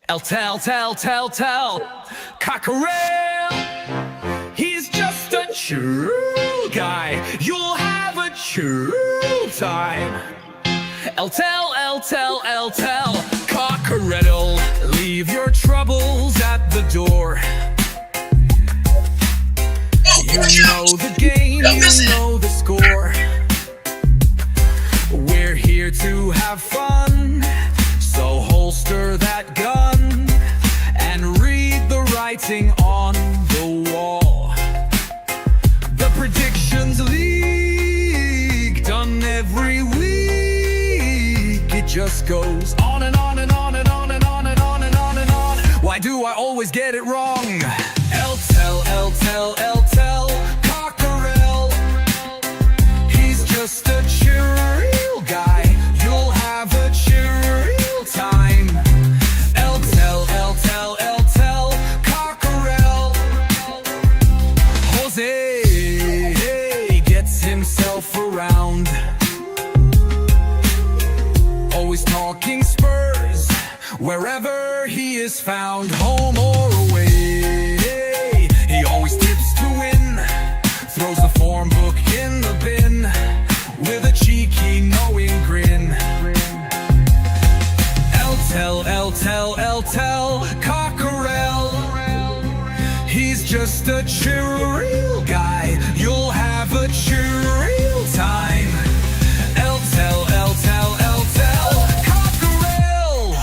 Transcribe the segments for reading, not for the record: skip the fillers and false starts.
Tell, Cockerel. He's just a chill guy. You'll have a chill time. Tell, Cockerel. Leave your troubles at the door. You know the game, you know the score. We're here to have fun, so holster that gun and read the writing on the wall. The predictions leak, done every week. It just goes on and on and on and on and on and on and on and on. Why do I always get it wrong? Tell, Cockerel. He's just a chill guy. You'll have a chill time. Tell, Cockerel. Jose gets himself around, always talking Spurs, wherever he is found, home or away. He always tips to win, throws the form book in the bin with a cheeky knowing grin. Tell, Cockerel. He's just a chill guy. You'll have a chill time. Tell, Cockerel.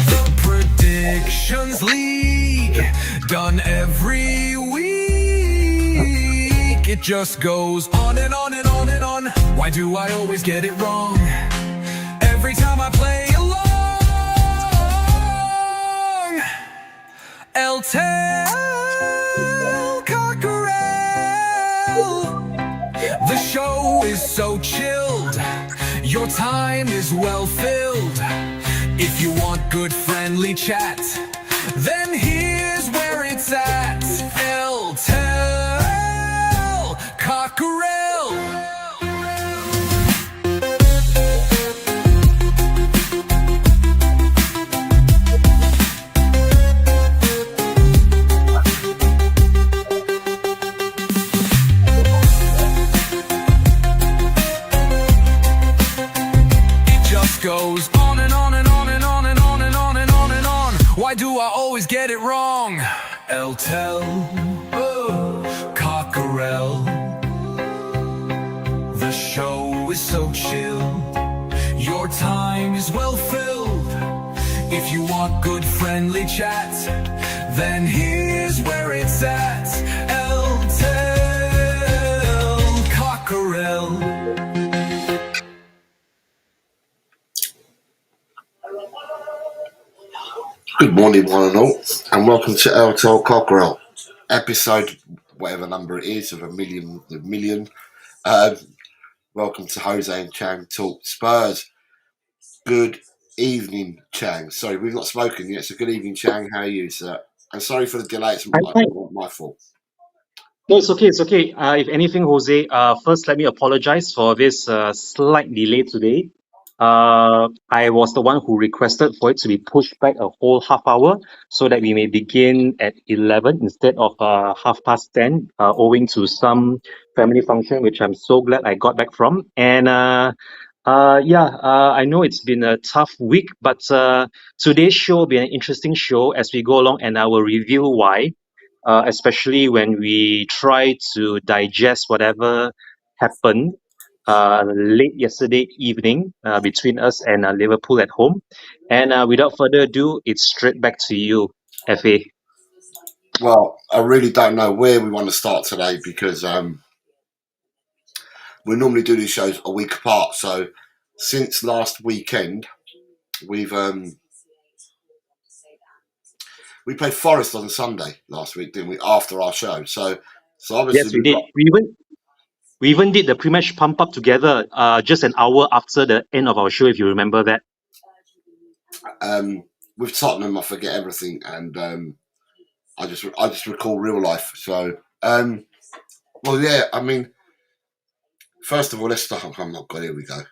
The predictions league, done every week. It just goes on and on and on and on. Why do I always get it wrong? Every time I play along. Tell, Cockerel. The show is so chilled, your time is well filled. If you want good friendly chat, then here's where it's at. Tell, Cockerel. It just goes on and on and on and on and on and on and on and on. Why do I always get it wrong? Tell, Cockerel. The show is so chill, your time is well filled. If you want good friendly chat, then here's where it's at. Tell, Cockerel. Good morning, one and all, and welcome to Tell Cockerel, episode whatever number it is of a million. Welcome to Jose and Chang Talk Spurs. Good evening, Chang. Sorry, we've not spoken yet, so good evening, Chang. How are you, sir? And sorry for the delay. It's I'm fine. my fault. No, it's okay. It's okay. If anything, Jose, first let me apologize for this slight delay today. I was the one who requested for it to be pushed back a whole half hour so that we may begin at 11 instead of 10:30, owing to some family function, which I'm so glad I got back from. And I know it's been a tough week, but today's show will be an interesting show as we go along, and I will review why. Especially when we try to digest whatever happened late yesterday evening between us and Liverpool at home. And without further ado, it's straight back to you, FA. Well, I really don't know where we want to start today because we normally do these shows a week apart. So since last weekend, we played Forest on Sunday last week, didn't we? After our show, so obviously Yes, we did. We even did the pre-match pump up together just an hour after the end of our show, if you remember that. With Tottenham, I forget everything, and I just recall real life. So Well, yeah, I mean, first of all, let's start. Oh my God, here we go.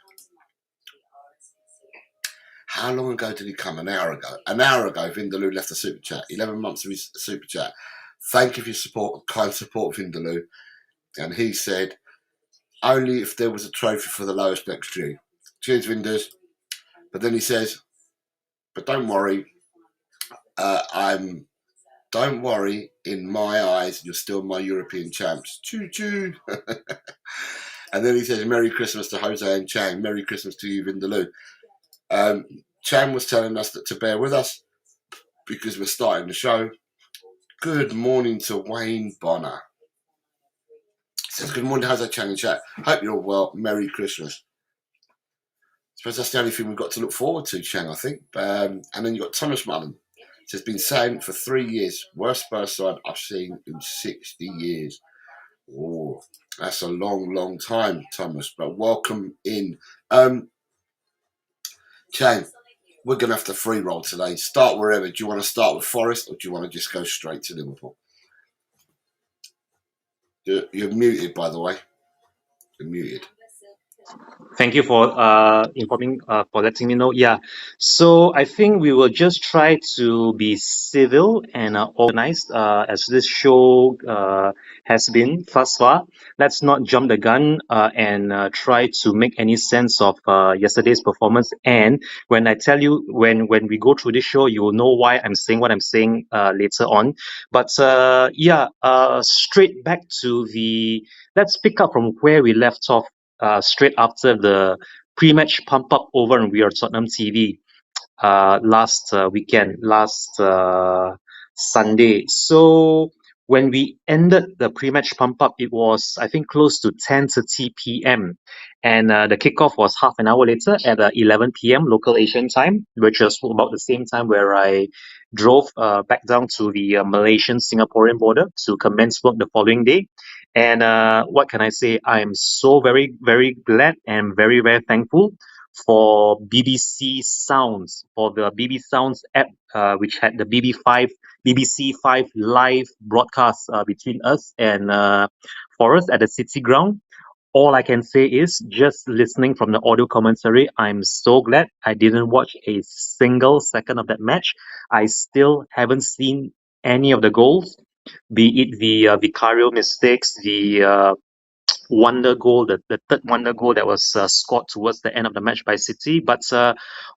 How long ago did he come? An hour ago. An hour ago, Vindaloo left a super chat. 11 months of his super chat. Thank you for your support, kind support, Vindaloo. And he said, only if there was a trophy for the lowest XG. Cheers, Vinders. But then he says, but don't worry, don't worry, in my eyes, you're still my European champs. Choo choo. And then he says, Merry Christmas to Jose and Chang. Merry Christmas to you, Vindaloo. Chang was telling us that to bear with us because we're starting the show. Good morning to Wayne Bonner. Says, good morning, Jose, Chang and chat. Hope you're well. Merry Christmas. I suppose that's the only thing we've got to look forward to, Chang, I think. And then you've got Thomas Mullen. Says, been saying for 3 years, worst Spurs side I've seen in 60 years. Oh, that's a long, long time, Thomas. But welcome in. Chang, we're going to have to free roll today. Start wherever. Do you want to start with Forest or do you want to just go straight to Liverpool? You're muted, by the way. You're muted. Thank you for informing for letting me know. Yeah, so I think we will just try to be civil and organized as this show has been thus far. Let's not jump the gun and try to make any sense of yesterday's performance. And when I tell you, when we go through this show, you will know why I'm saying what I'm saying later on. But straight back to the. Let's pick up from where we left off straight after the pre-match pump up over on We Are Tottenham TV last weekend, last Sunday. So when we ended the pre-match pump up, it was I think close to 10:30 p.m. and the kickoff was half an hour later at 11 p.m. local Asian time, which was about the same time where I drove back down to the Malaysian Singaporean border to commence work the following day. And what can I say? I'm so very, very glad and very, very thankful for BBC Sounds, for the BBC Sounds app, which had the BBC 5 live broadcast between us and Forest at the City Ground. All I can say is just listening from the audio commentary, I'm so glad I didn't watch a single second of that match. I still haven't seen any of the goals, be it the Vicario mistakes, the wonder goal, the third wonder goal that was scored towards the end of the match by City. But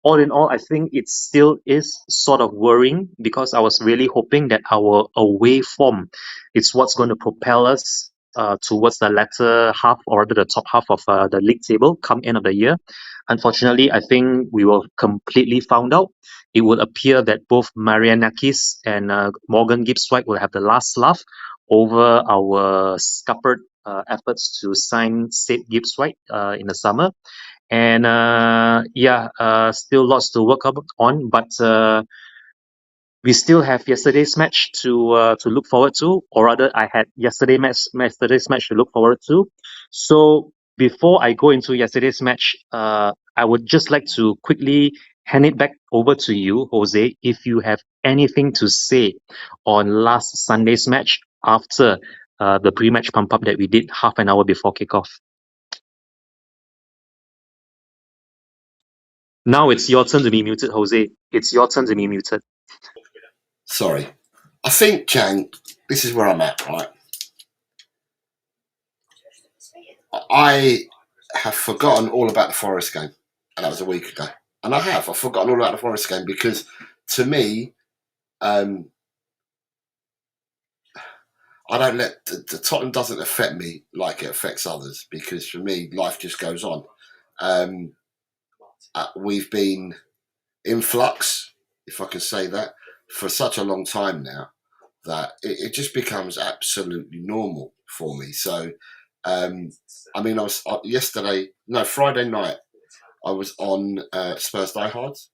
all in all, I think it still is sort of worrying because I was really hoping that our away form is what's going to propel us towards the latter half or rather the top half of the league table come end of the year. Unfortunately, I think we were completely found out. It would appear that both Marianakis and Morgan Gibbs-White will have the last laugh over our scuppered efforts to sign said Gibbs-White in the summer. And still lots to work on, but we still have yesterday's match to look forward to, or rather, I had yesterday's match to look forward to. So before I go into yesterday's match, I would just like to quickly hand it back over to you, Jose, if you have anything to say on last Sunday's match after the pre-match pump up that we did half an hour before kickoff. Now it's your turn to be muted, Jose. It's your turn to be muted. Sorry. I think, Chang, this is where I'm at, right? I have forgotten all about the Forest game, and that was a week ago. And I've forgotten all about the Forest game because, to me, I don't let the Tottenham doesn't affect me like it affects others because for me, life just goes on. We've been in flux, if I can say that, for such a long time now that it just becomes absolutely normal for me. So, I mean, I was Friday night, I was on Spurs Diehards,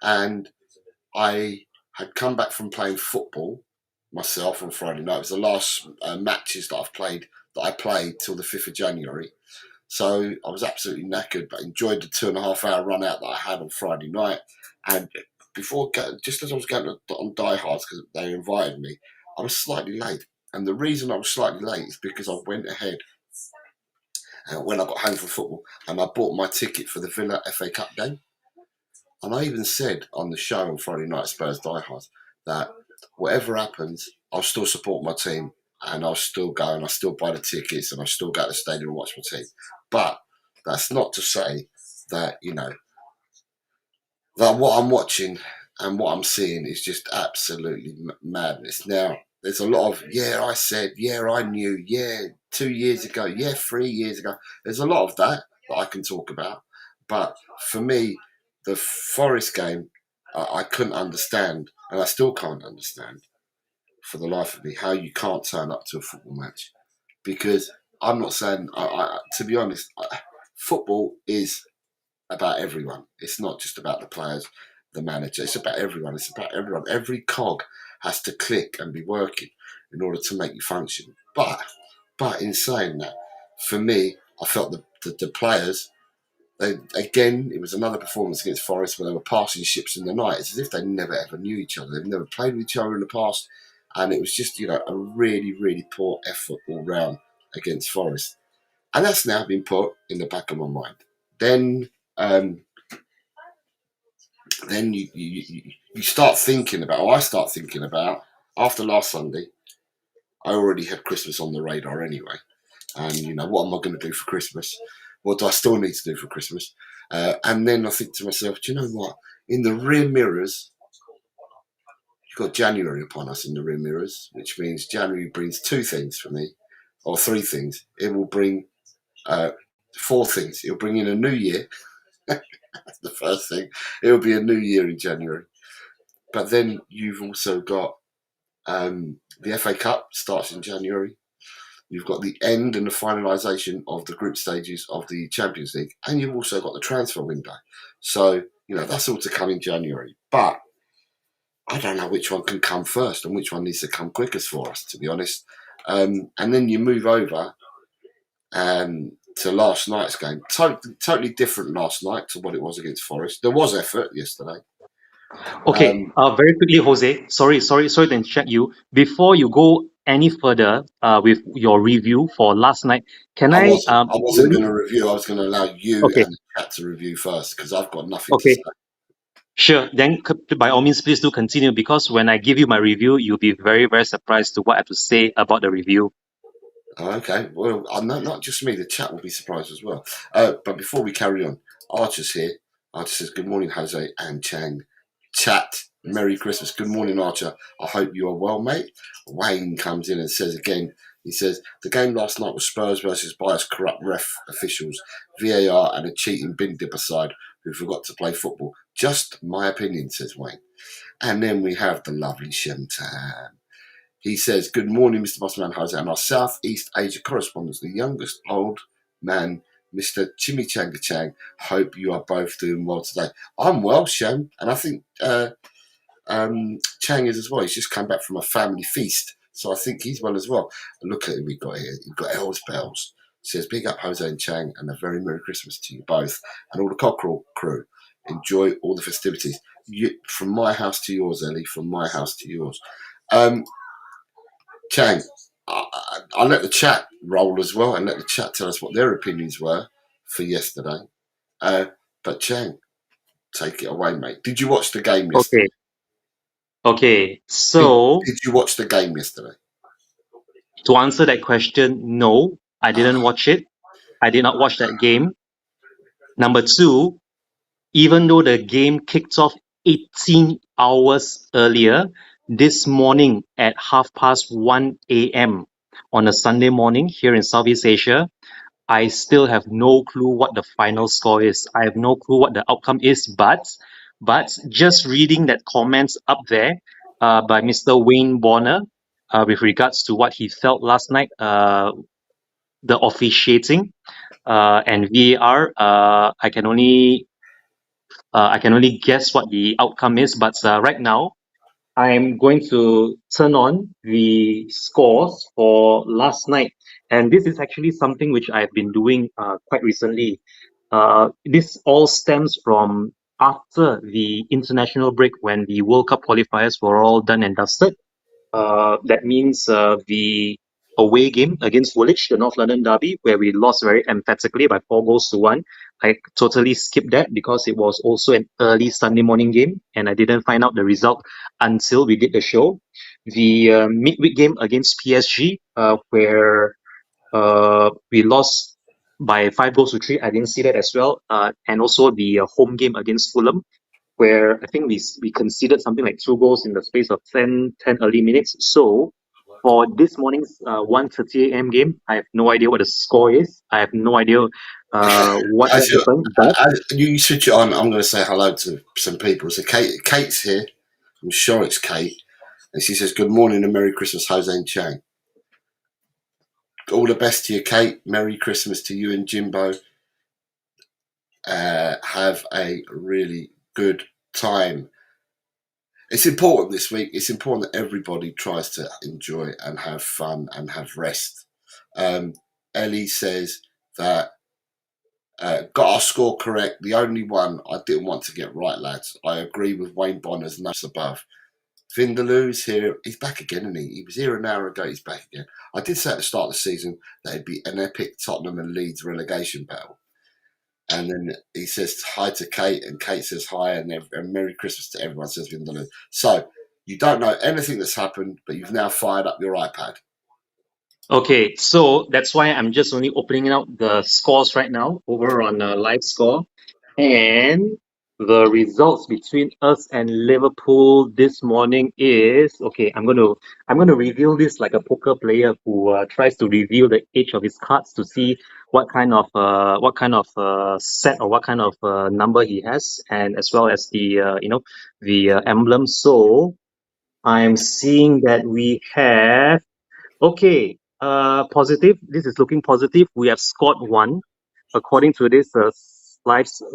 and I had come back from playing football myself on Friday night. It was the last matches that I played till the 5th of January. So I was absolutely knackered, but enjoyed the 2.5 hour run out that I had on Friday night. And just as I was going on Diehards, because they invited me, I was slightly late. And the reason I was slightly late is because I went ahead when I got home from football and I bought my ticket for the Villa FA Cup game. And I even said on the show on Friday night, Spurs Die Hard, that whatever happens, I'll still support my team and I'll still go and I'll still buy the tickets and I'll still go to the stadium and watch my team. But that's not to say that, that what I'm watching and what I'm seeing is just absolutely madness. Now, there's a lot of, yeah, I said, yeah, I knew, yeah, 2 years ago, yeah, 3 years ago. There's a lot of that I can talk about. But for me, the Forest game, I couldn't understand, and I still can't understand for the life of me how you can't turn up to a football match. Because I'm not saying, to be honest, football is about everyone. It's not just about the players, the manager. It's about everyone. It's about everyone. Every cog has to click and be working in order to make you function. But in saying that, for me, I felt the players. Again, it was another performance against Forest where they were passing ships in the night. It's as if they never ever knew each other. They've never played with each other in the past, and it was just a really really poor effort all round against Forest, and that's now been put in the back of my mind. Then um, then you start thinking about, or I start thinking about, after last Sunday, I already had Christmas on the radar anyway. And, what am I going to do for Christmas? What do I still need to do for Christmas? And then I think to myself, do you know what? In the rear mirrors, you've got January upon us in the rear mirrors, which means January brings two things for me, or three things. It will bring four things. It'll bring in a new year. That's the first thing. It'll be a new year in January. But then you've also got the FA Cup starts in January. You've got the end and the finalisation of the group stages of the Champions League, and you've also got the transfer window. So that's all to come in January. But I don't know which one can come first and which one needs to come quickest for us, to be honest. And then you move over to last night's game. Totally different last night to what it was against Forest. There was effort yesterday. Okay, very quickly, Jose. Sorry to interrupt you. Before you go any further with your review for last night, can I I wasn't. I wasn't going to review. I was going to allow you okay, and the chat to review first because I've got nothing to say. okay, sure. Then by all means, please do continue because when I give you my review, you'll be very, very surprised to what I have to say about the review. Oh, okay. Well, not just me. The chat will be surprised as well. But before we carry on, Archer's here. Archer says, "Good morning, Jose and Chang. Chat. Merry Christmas. Good morning, Archer. I hope you are well, mate." Wayne comes in and says again. He says, "The game last night was Spurs versus biased, corrupt ref officials, VAR, and a cheating bin dipper side who forgot to play football. Just my opinion," says Wayne. And then we have the lovely Shentan. He says, "Good morning, Mr. Bossman Jose, and our Southeast Asia correspondent, the youngest old man, Mr. Chimichanga Chang. Hope you are both doing well today." I'm well, Shem, and I think Chang is as well. He's just come back from a family feast, so I think he's well as well. Look at who we got here. You've got Els Bells. Says, "Big up Jose and Chang, and a very Merry Christmas to you both, and all the Cockerel crew. Enjoy all the festivities. From my house to yours, Ellie, from my house to yours." Chang, I'll let the chat roll as well and let the chat tell us what their opinions were for yesterday. But Chang, take it away, mate. Did you watch the game yesterday? Okay. Did, So did you watch the game yesterday? to answer that question, no, I didn't watch it. I did not watch that game. Number two, even though the game kicked off 18 hours earlier, this morning at 1:30 a.m. on a Sunday morning here in Southeast Asia, I still have no clue what the final score is. I have no clue what the outcome is, but just reading that comments up there by Mr. Wayne Bonner with regards to what he felt last night, the officiating and VAR, I can only guess what the outcome is, but right now I'm going to turn on the scores for last night, and this is actually something which I've been doing quite recently. This all stems from after the international break when the World Cup qualifiers were all done and dusted. That means the away game against Woolwich, the North London derby, where we lost very emphatically by 4 goals to 1. I totally skipped that because it was also an early Sunday morning game, and I didn't find out the result until we did the show. The midweek game against PSG, where we lost by 5 goals to 3. I didn't see that as well. And also the home game against Fulham, where I think we conceded something like 2 goals in the space of 10 early minutes. So for this morning's 1:30 a.m. game, I have no idea what the score is. I have no idea what As you, happened. But you switch it on, I'm going to say hello to some people. So Kate's here. I'm sure it's Kate. And she says, "Good morning and Merry Christmas, Jose and Chang. All the best to you, Kate. Merry Christmas to you and Jimbo. Have a really good time." It's important this week. It's important that everybody tries to enjoy and have fun and have rest. Ellie says that got our score correct. The only one I didn't want to get right, lads. I agree with Wayne Bonner's notes above. Vindaloo's here. He's back again, isn't he? He was here an hour ago. He's back again. I did say at the start of the season that it'd be an epic Tottenham and Leeds relegation battle. And then he says hi to Kate, and Kate says hi, and Merry Christmas to everyone, says Vindaloo. So, you don't know anything that's happened, but you've now fired up your iPad. okay, so that's why I'm just only opening out the scores right now over on live score. And the results between us and Liverpool this morning is okay. I'm gonna reveal this like a poker player who tries to reveal the age of his cards to see what kind of set or what kind of number he has, and as well as the emblem. So I'm seeing that we have okay, positive. This is looking positive. We have scored 1. According to this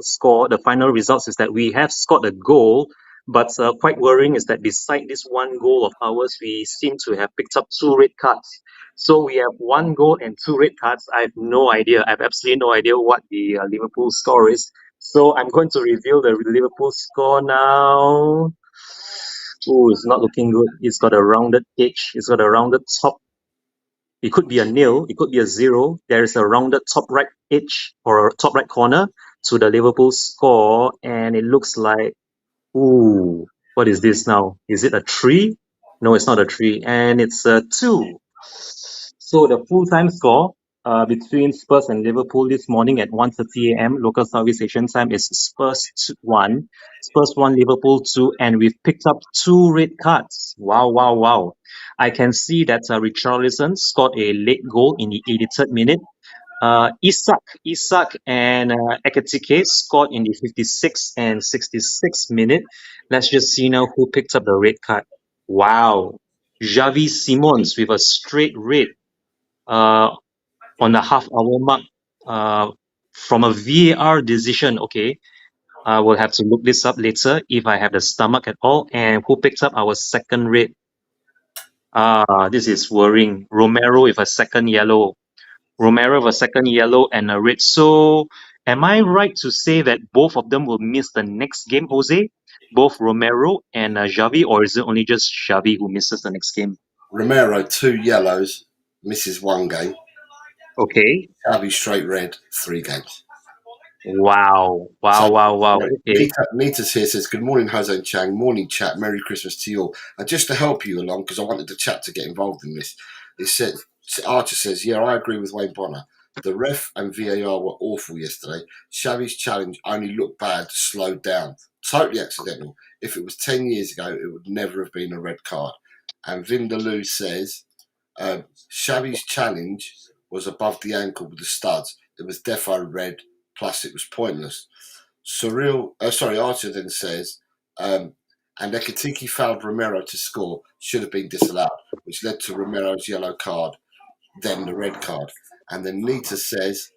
score, the final results is that we have scored a goal, but quite worrying is that beside this 1 goal of ours, we seem to have picked up 2 red cards. So we have 1 goal and 2 red cards. I have no idea. I have absolutely no idea what the Liverpool score is. So I'm going to reveal the Liverpool score now. Oh, it's not looking good. It's got a rounded edge. It's got a rounded top. It could be a nil, it could be a 0. There is a rounded top right edge or top right corner to the Liverpool score, and it looks like, ooh, what is this now? Is it a 3? No, it's not a 3, and it's a 2. So the full-time score between Spurs and Liverpool this morning at 1:30 a.m. local Southeast Asian time is Spurs 1, Liverpool 2, and we've picked up 2 red cards. Wow, wow, wow. I can see that Richarlison scored a late goal in the 83rd minute. Isak and Ekitike scored in the 56th and 66th minute. Let's just see now who picked up the red card. Wow. Xavi Simons with a straight red uh, on the half-hour mark from a VAR decision. Okay, I will have to look this up later if I have the stomach at all. And who picked up our second red? This is worrying. Romero with a second yellow. Romero with a second yellow and a red. So, am I right to say that both of them will miss the next game, Jose? Both Romero and Xavi, or is it only just Xavi who misses the next game? Romero, 2 yellows, misses 1 game. Okay. Xavi, straight red, 3 games. Wow. So, Wow, wow, wow. Okay. Nita's here, says, "Good morning, Jose and Chang. Morning, chat. Merry Christmas to you all." And just to help you along, because I wanted the chat to get involved in this, it said, Archer says, "Yeah, I agree with Wayne Bonner. The ref and VAR were awful yesterday. Xavi's challenge only looked bad, slowed down. Totally accidental. If it was 10 years ago, it would never have been a red card." And Vindaloo says, "Xavi's challenge was above the ankle with the studs. It was defo red, plus it was pointless." Archer then says, and Ekitike fouled Romero to score, should have been disallowed, which led to Romero's yellow card, then the red card. And then Nita says,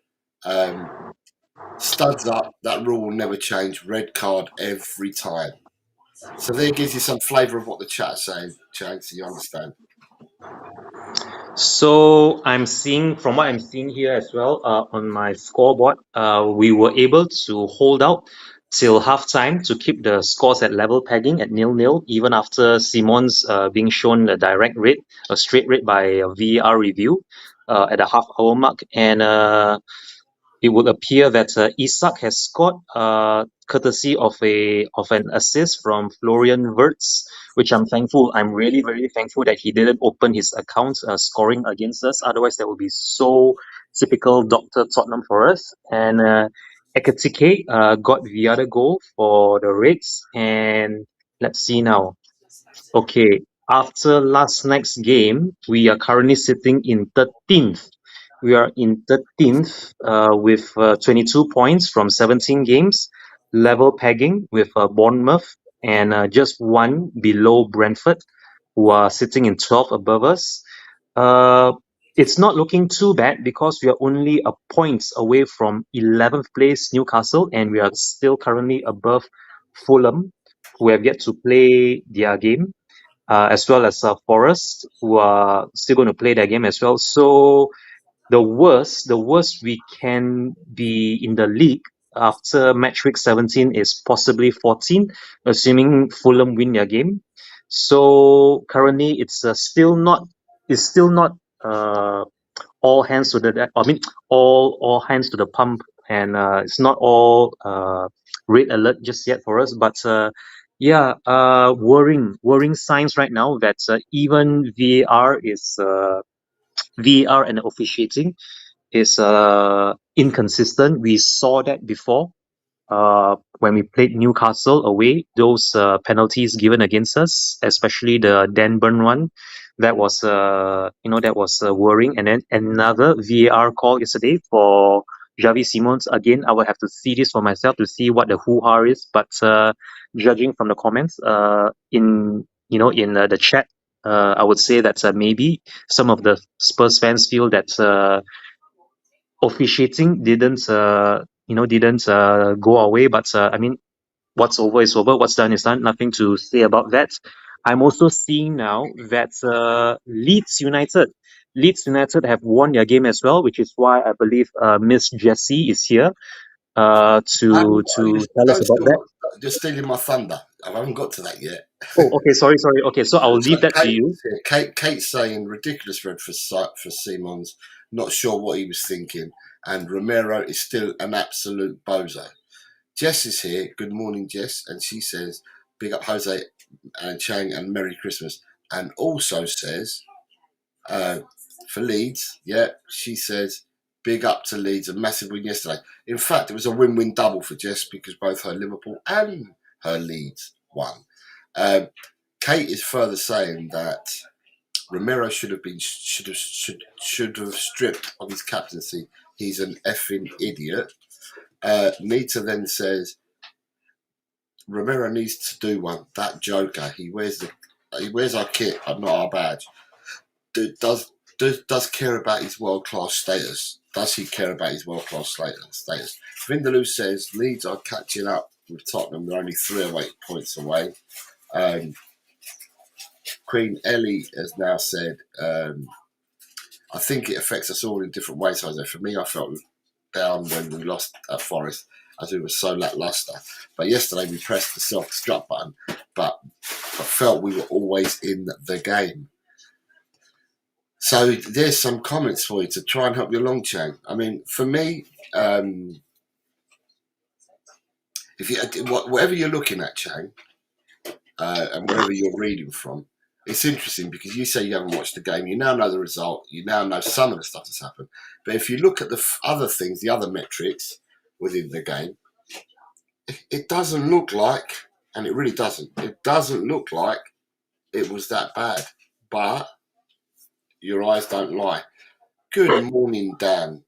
studs up, that rule will never change, red card every time. So there gives you some flavour of what the chat's saying, Chang, so you understand. So I'm seeing, from what I'm seeing here as well, on my scoreboard, we were able to hold out till halftime to keep the scores at level pegging at 0-0, even after Simon's being shown a direct red, a straight red by a VAR review at the half-hour mark. And it would appear that Isak has scored courtesy of an assist from Florian Wirtz, which I'm thankful. I'm really very thankful that he didn't open his account scoring against us. Otherwise, that would be so typical Doctor Tottenham for us. And Ekatike got the other goal for the Reds. And let's see now. Okay, after last night's game, we are currently sitting in 13th. We are in 13th with 22 points from 17 games, level pegging with Bournemouth and just one below Brentford, who are sitting in 12th above us. Uh, it's not looking too bad because we are only a point away from 11th place Newcastle, and we are still currently above Fulham, who have yet to play their game, as well as Forest, who are still going to play their game as well. So the worst we can be in the league after match week 17 is possibly 14, assuming Fulham win their game. So currently, it's still not uh, all hands to the I mean all hands to the pump, and it's not all red alert just yet for us. But yeah, worrying signs right now that even VAR and officiating is inconsistent. We saw that before when we played Newcastle away, those penalties given against us, especially the Dan Burn one, that was worrying. And then another VAR call yesterday for Javi Simons. Again, I will have to see this for myself to see what the hoo-ha is. But judging from the comments in the chat, I would say that maybe some of the Spurs fans feel that officiating didn't go away. But I mean, what's over is over. What's done is done. Nothing to say about that. I'm also seeing now that Leeds United have won their game as well, which is why I believe Miss Jessie is here to tell us Don't about steal that. you're stealing my thunder. I haven't got to that yet. Oh, okay. Sorry. Okay, so I will So leave that to you. Kate's saying ridiculous red for Simons. Not sure what he was thinking. And Romero is still an absolute bozo. Jess is here. Good morning, Jess. And she says, big up Jose and Chang and Merry Christmas. And also says, for Leeds, yeah, she says, big up to Leeds, a massive win yesterday. In fact, it was a win-win double for Jess because both her Liverpool and her Leeds won. Kate is further saying that Romero should have stripped of his captaincy. He's an effing idiot. Nita then says Romero needs to do one. That joker. He wears our kit, but not our badge. Does care about his world class status? Does he care about his world class status? Vindaloo says Leeds are catching up with Tottenham. They're only 3 or 8 points away. Queen Ellie has now said, I think it affects us all in different ways, Jose. For me, I felt down when we lost at Forest as we were so lacklustre. But yesterday we pressed the self-destruct button, but I felt we were always in the game. So there's some comments for you to try and help you along, Chang. I mean, for me, if you whatever you're looking at, Chang, and wherever you're reading from, it's interesting because you say you haven't watched the game. You now know the result. You now know some of the stuff that's happened. But if you look at the other things, the other metrics within the game, it doesn't look like, and it really doesn't. It doesn't look like it was that bad. But your eyes don't lie. Good morning, Dan.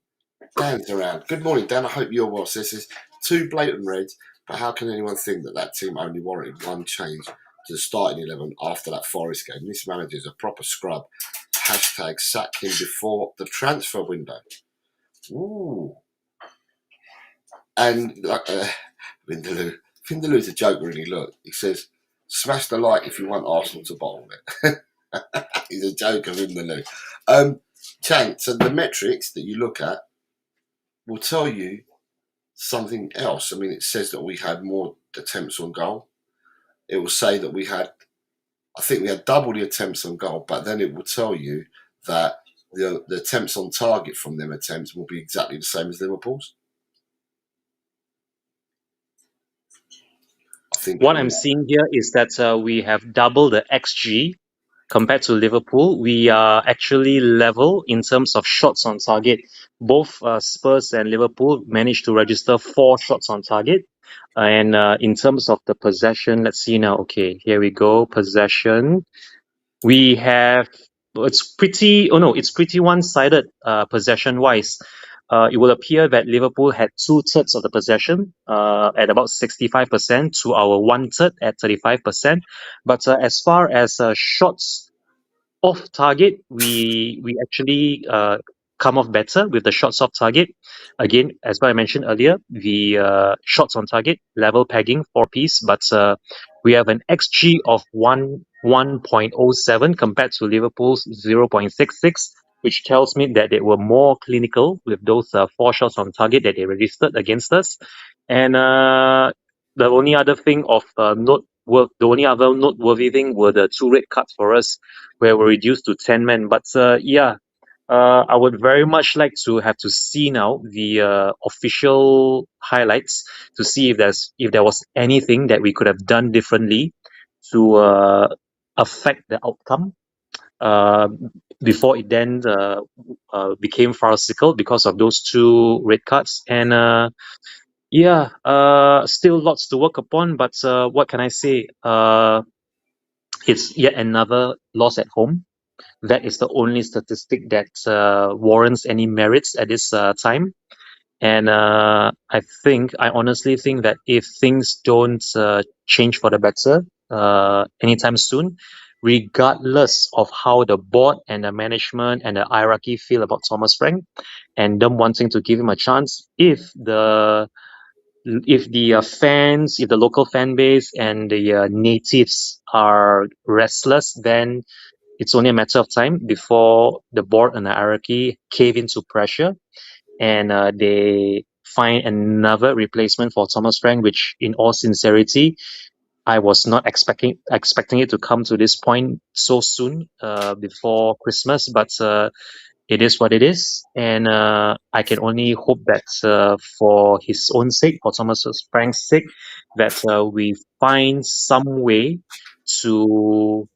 Dan's around. Good morning, Dan. I hope you're well. So this is 2 blatant reds, but how can anyone think that team only warranted one change to the starting 11 after that Forest game? This manager's a proper scrub. Hashtag sack him before the transfer window. Ooh. And like Vindaloo's a joke, really. Look, he says, smash the like if you want Arsenal to bottle it. He's a joker, Vindaloo. Chang, so the metrics that you look at will tell you something else. I mean, it says that we had more attempts on goal. It will say that I think we had double the attempts on goal, but then it will tell you that the attempts on target from them attempts will be exactly the same as Liverpool's. I think What I'm seeing here is that we have double the XG compared to Liverpool. We are actually level in terms of shots on target. Both Spurs and Liverpool managed to register 4 shots on target. And in terms of the possession, let's see now. Okay, here we go. Possession. We have it's pretty one-sided possession wise. It will appear that Liverpool had 2/3 of the possession at about 65% to our 1/3 at 35%. But as far as shots off target, we actually come off better with the shots off target. Again, as what I mentioned earlier, the shots on target level pegging 4 piece, but we have an XG of 1.07 compared to Liverpool's 0.66, which tells me that they were more clinical with those 4 shots on target that they registered against us. And the only other thing of the only other noteworthy thing were the 2 red cards for us, where we're reduced to 10 men. But I would very much like to have to see now the official highlights to see if there was anything that we could have done differently to affect the outcome uh, before it then became farcical because of those 2 red cards. And still lots to work upon. But what can I say? It's yet another loss at home. That is the only statistic that warrants any merits at this time. And I honestly think that if things don't change for the better anytime soon, regardless of how the board and the management and the hierarchy feel about Thomas Frank and them wanting to give him a chance, if the fans, if the local fan base and the natives are restless, then it's only a matter of time before the board and the hierarchy cave into pressure and they find another replacement for Thomas Frank, which, in all sincerity, I was not expecting it to come to this point so soon before Christmas. But it is what it is, and I can only hope that for his own sake, for Thomas Frank's sake, that we find some way to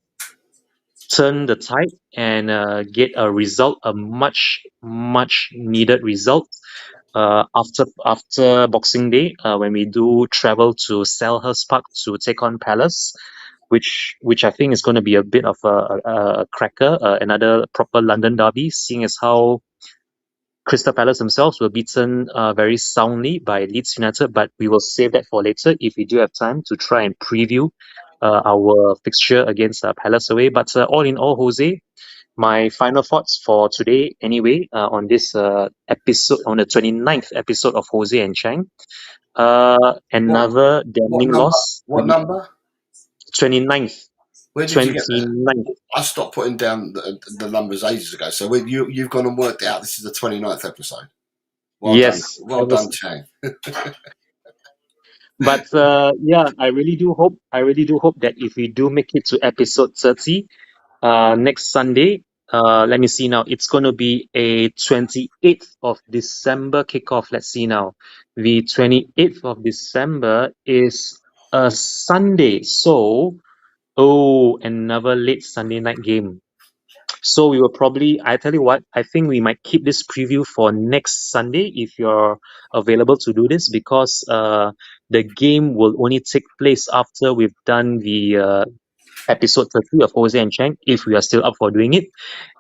turn the tide and get a result, a much needed result after Boxing Day, when we do travel to Selhurst Park to take on Palace, which I think is going to be a bit of a cracker, another proper London derby, seeing as how Crystal Palace themselves were beaten very soundly by Leeds United. But we will save that for later if we do have time to try and preview our fixture against Palace away. But all in all, Jose, my final thoughts for today, anyway, on this episode, on the 29th episode of Jose and Chang. what Another what damning number? loss. What number? 29th. Where did you get that? 29th. I stopped putting down the numbers ages ago. So you've gone and worked it out. This is the 29th episode. Well done. Yes, I Well done, was. Chang. But I really do hope that if we do make it to episode 30, next Sunday, let me see now. It's going to be a 28th of December kickoff. Let's see now. The 28th of December is a Sunday. So, another late Sunday night game. So we will probably, I tell you what, I think we might keep this preview for next Sunday if you're available to do this, because the game will only take place after we've done the episode 30 of Jose and Chang, if we are still up for doing it.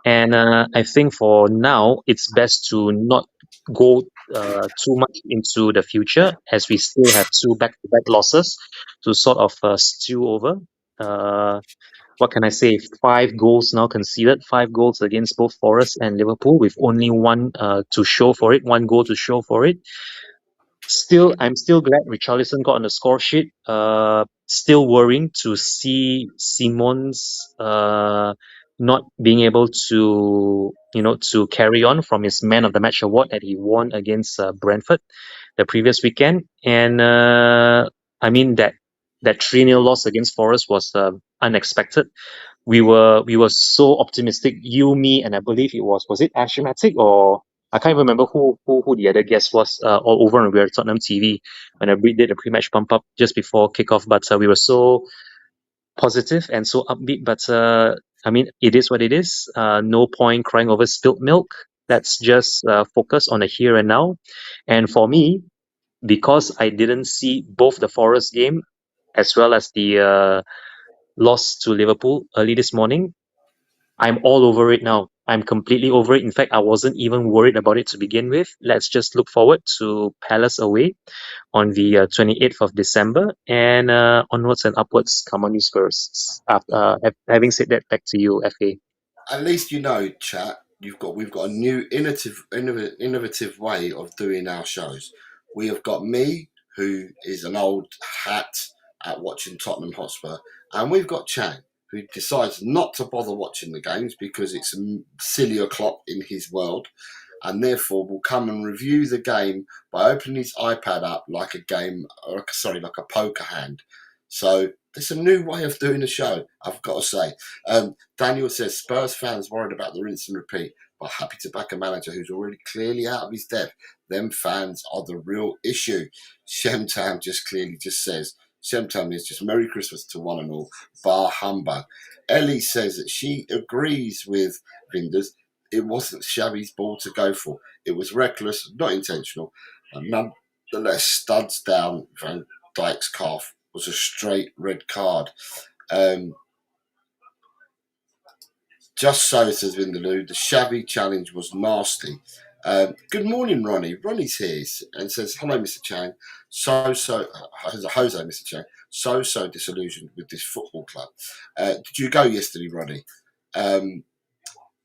And I think for now, it's best to not go too much into the future, as we still have 2 back-to-back losses to sort of stew over. What can I say? 5 goals now conceded, 5 goals against both Forest and Liverpool, with only one to show for it, 1 goal to show for it. I'm still glad Richarlison got on the score sheet. Still worrying to see Simon's not being able to to carry on from his Man of the Match award that he won against Brentford the previous weekend. And I mean that 3-0 loss against Forest was unexpected. We were so optimistic, you, me, and I believe was it Ashmatic, or I can't remember who the other guest was, all over on We're Tottenham TV when we did the pre-match pump up just before kickoff. But we were so positive and so upbeat. But I mean, it is what it is. No point crying over spilt milk. Let's just focus on the here and now. And for me, because I didn't see both the Forest game as well as the loss to Liverpool early this morning, I'm all over it now. I'm completely over it. In fact, I wasn't even worried about it to begin with. Let's just look forward to Palace away on the 28th of December, and onwards and upwards. Come on, you Spurs. Having said that, back to you, FA. At least you know, chat. We've got a new innovative way of doing our shows. We have got me, who is an old hat at watching Tottenham Hotspur, and we've got Chang, who decides not to bother watching the games because it's silly o'clock in his world, and therefore will come and review the game by opening his iPad up like a game, like a poker hand. So it's a new way of doing a show, I've got to say. Daniel says Spurs fans worried about the rinse and repeat, but happy to back a manager who's already clearly out of his depth. Them fans are the real issue. Shemtam just says, Shemtam is just Merry Christmas to one and all, bar humbug. Ellie says that she agrees with Vinders. It wasn't Xavi's ball to go for. It was reckless, not intentional, and nonetheless studs down Van Dijk's calf was a straight red card. Just so, says Vindaloo, the Xavi challenge was nasty. Good morning, Ronnie. Ronnie's here and says, hello, Mr. Chang. Jose, Mr. Chang. So disillusioned with this football club. Did you go yesterday, Ronnie? Then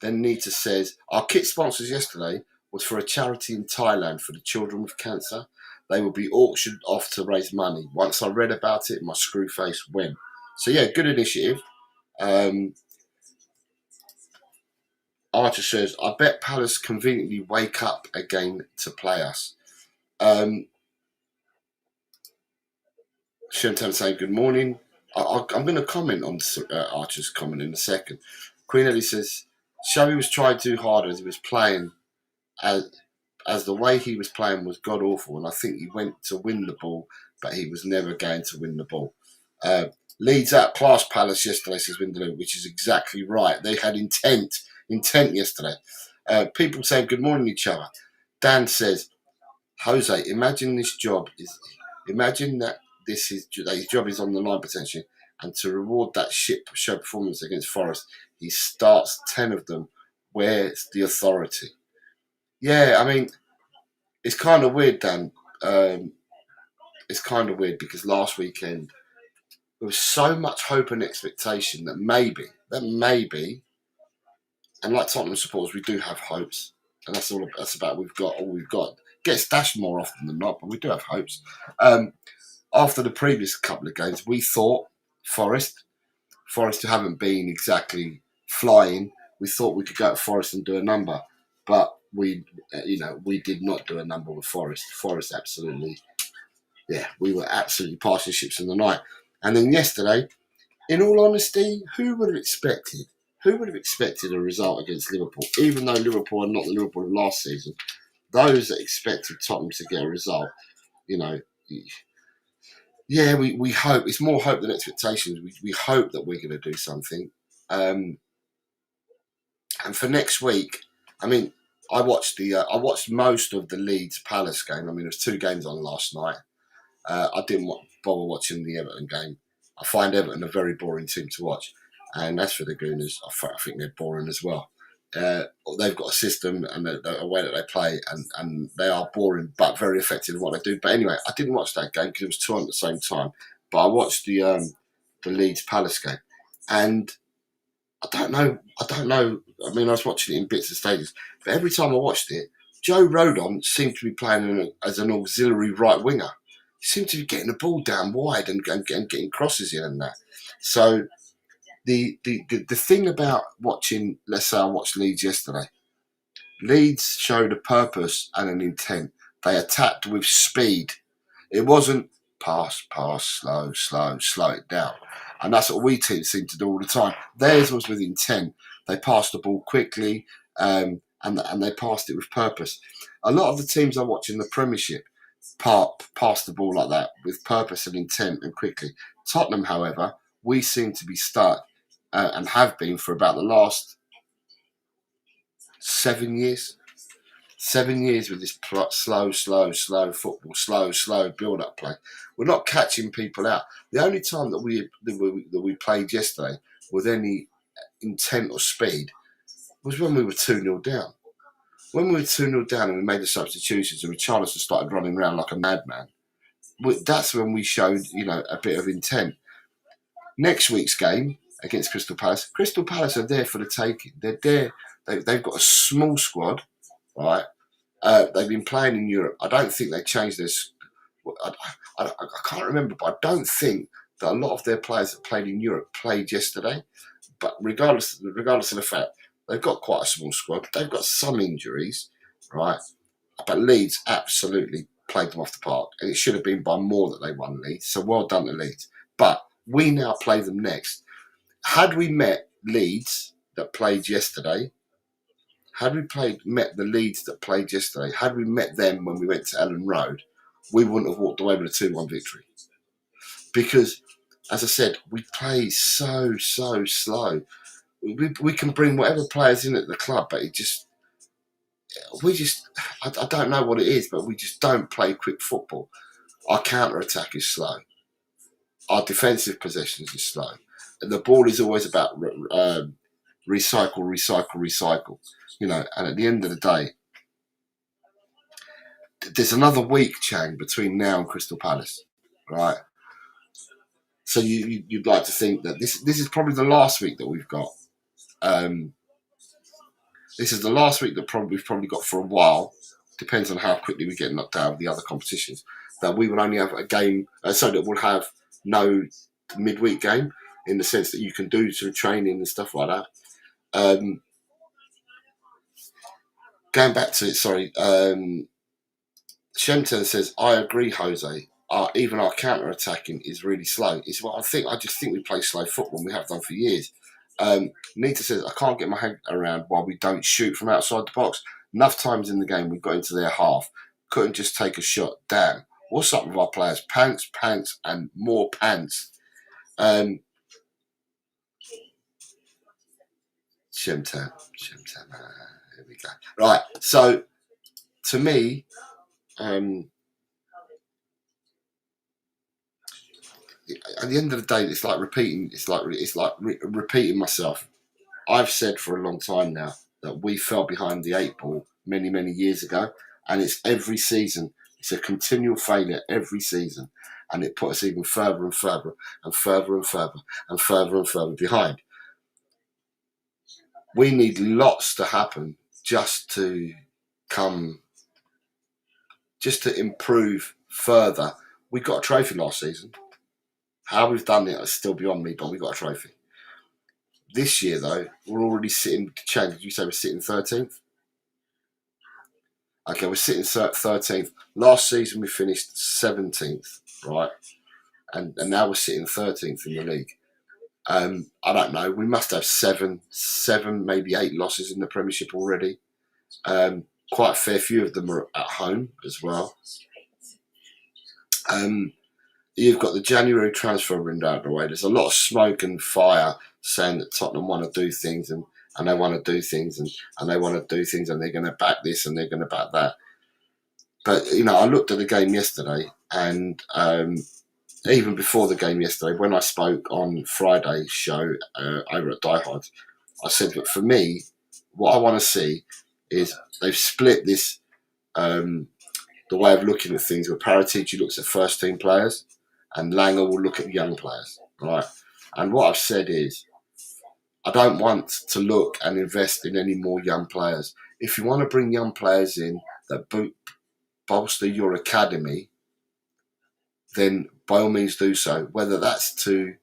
Nita says, our kit sponsors yesterday was for a charity in Thailand for the children with cancer. They will be auctioned off to raise money. Once I read about it, my screw face went. So yeah, good initiative. Archer says, I bet Palace conveniently wake up again to play us. Shentan saying good morning. I'm going to comment on Archer's comment in a second. Queen Ellie says, Xavi was trying too hard as he was playing, as the way he was playing was god awful, and I think he went to win the ball, but he was never going to win the ball. Leeds out class Palace yesterday, says Windaloo, which is exactly right. They had intent yesterday. People saying good morning to each other. Dan says, Jose, imagine that his job is on the line potentially, and to reward that shit show performance against Forest, he starts 10 of them. Where's the authority? Yeah, I mean, it's kind of weird, Dan. It's kind of weird because last weekend there was so much hope and expectation that maybe, and like Tottenham supporters, we do have hopes, and that's about. We've got all we've got. Gets dashed more often than not, but we do have hopes. After the previous couple of games, we thought Forest who haven't been exactly flying, we thought we could go to Forest and do a number, but we did not do a number with Forest. Forest absolutely, we were absolutely passing ships in the night. And then yesterday, in all honesty, who would have expected a result against Liverpool? Even though Liverpool are not the Liverpool of last season, those that expected Tottenham to get a result, we hope. It's more hope than expectations. We hope that we're going to do something. And for next week, I mean, I watched most of the Leeds Palace game. I mean, there's 2 games on last night. I didn't bother watching the Everton game. I find Everton a very boring team to watch. And as for the Gooners, I think they're boring as well. They've got a system and a way that they play, and they are boring but very effective in what they do. But anyway, I didn't watch that game because it was 2 on at the same time. But I watched the Leeds Palace game, and I don't know. I mean, I was watching it in bits and stages, but every time I watched it, Joe Rodon seemed to be playing as an auxiliary right winger. He seemed to be getting the ball down wide and getting crosses in and that. So The thing about watching, let's say I watched Leeds yesterday. Leeds showed a purpose and an intent. They attacked with speed. It wasn't pass, slow it down. And that's what we seem to do all the time. Theirs was with intent. They passed the ball quickly, and they passed it with purpose. A lot of the teams I watch in the Premiership pass the ball like that with purpose and intent and quickly. Tottenham, however, we seem to be stuck and have been for about the last 7 years. 7 years with this slow football, slow build-up play. We're not catching people out. The only time that we played yesterday with any intent or speed was when we were 2-0 down. When we were 2-0 down and we made the substitutions and Richarlison started running around like a madman, that's when we showed, a bit of intent. Next week's game against Crystal Palace are there for the taking. They're there. They've got a small squad, right? They've been playing in Europe. I don't think they changed this. I can't remember, but I don't think that a lot of their players that played in Europe played yesterday. But regardless of the fact, they've got quite a small squad. They've got some injuries, right? But Leeds absolutely played them off the park, and it should have been by more that they won Leeds. So well done to Leeds. But we now play them next. Had we met Leeds that played yesterday, had we met the Leeds that played yesterday, had we met them when we went to Ellen Road, we wouldn't have walked away with a 2-1 victory. Because, as I said, we play so slow. We can bring whatever players in at the club, but I don't know what it is, but we just don't play quick football. Our counter-attack is slow. Our defensive possessions is slow. And the ball is always about recycle. And at the end of the day, there's another week, Chang, between now and Crystal Palace, right? So you'd like to think that this is probably the last week that we've got. This is the last week that we've probably got for a while. Depends on how quickly we get knocked out of the other competitions. That we will only have a game, so that we'll have no midweek game in the sense that you can do sort of training and stuff like that. Going back to it, sorry. Shemton says, I agree, Jose. Even our counter-attacking is really slow. It's what I think. I just think we play slow football, and we have done for years. Nita says, I can't get my head around why we don't shoot from outside the box. Enough times in the game we got into their half. Couldn't just take a shot. Damn. What's up with our players? Pants, and more pants. Shemton. Here we go. Right. So, to me, at the end of the day, it's like repeating. It's like repeating myself. I've said for a long time now that we fell behind the 8 ball many years ago, and it's every season. It's a continual failure every season, and it put us even further and further behind. We need lots to happen just to improve further. We got a trophy last season. How we've done it is still beyond me, but we got a trophy. This year, though, we're already sitting. Chang, did you say we're sitting 13th? Okay, we're sitting 13th. Last season we finished 17th, right? And now we're sitting 13th in the league. I don't know. We must have seven, maybe 8 losses in the Premiership already. Quite a fair few of them are at home as well. You've got the January transfer window out of the way. There's a lot of smoke and fire saying that Tottenham want to do things and they want to do things and they want to do things and they're going to back this and they're going to back that. But, I looked at the game yesterday and even before the game yesterday, when I spoke on Friday's show over at Die Hard, I said that for me, what I want to see is they've split this, the way of looking at things, where Paratici looks at first team players and Langer will look at young players, right? And what I've said is, I don't want to look and invest in any more young players. If you want to bring young players in that bolster your academy, then by all means do so. Whether that's to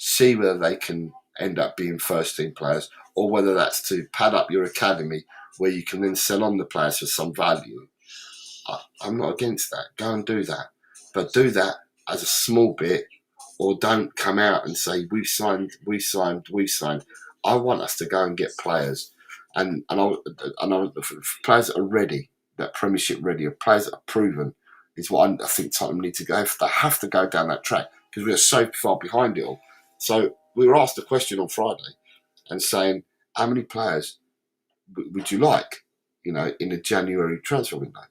see whether they can end up being first team players, or whether that's to pad up your academy where you can then sell on the players for some value. I'm not against that. Go and do that. But do that as a small bit, or don't come out and say, we've signed. I want us to go and get players. And players that are ready, that Premiership ready, or players that are proven, is what I think Tottenham need to go for. They have to go down that track because we are so far behind it all. So we were asked a question on Friday and saying, how many players would you like, in a January transfer window?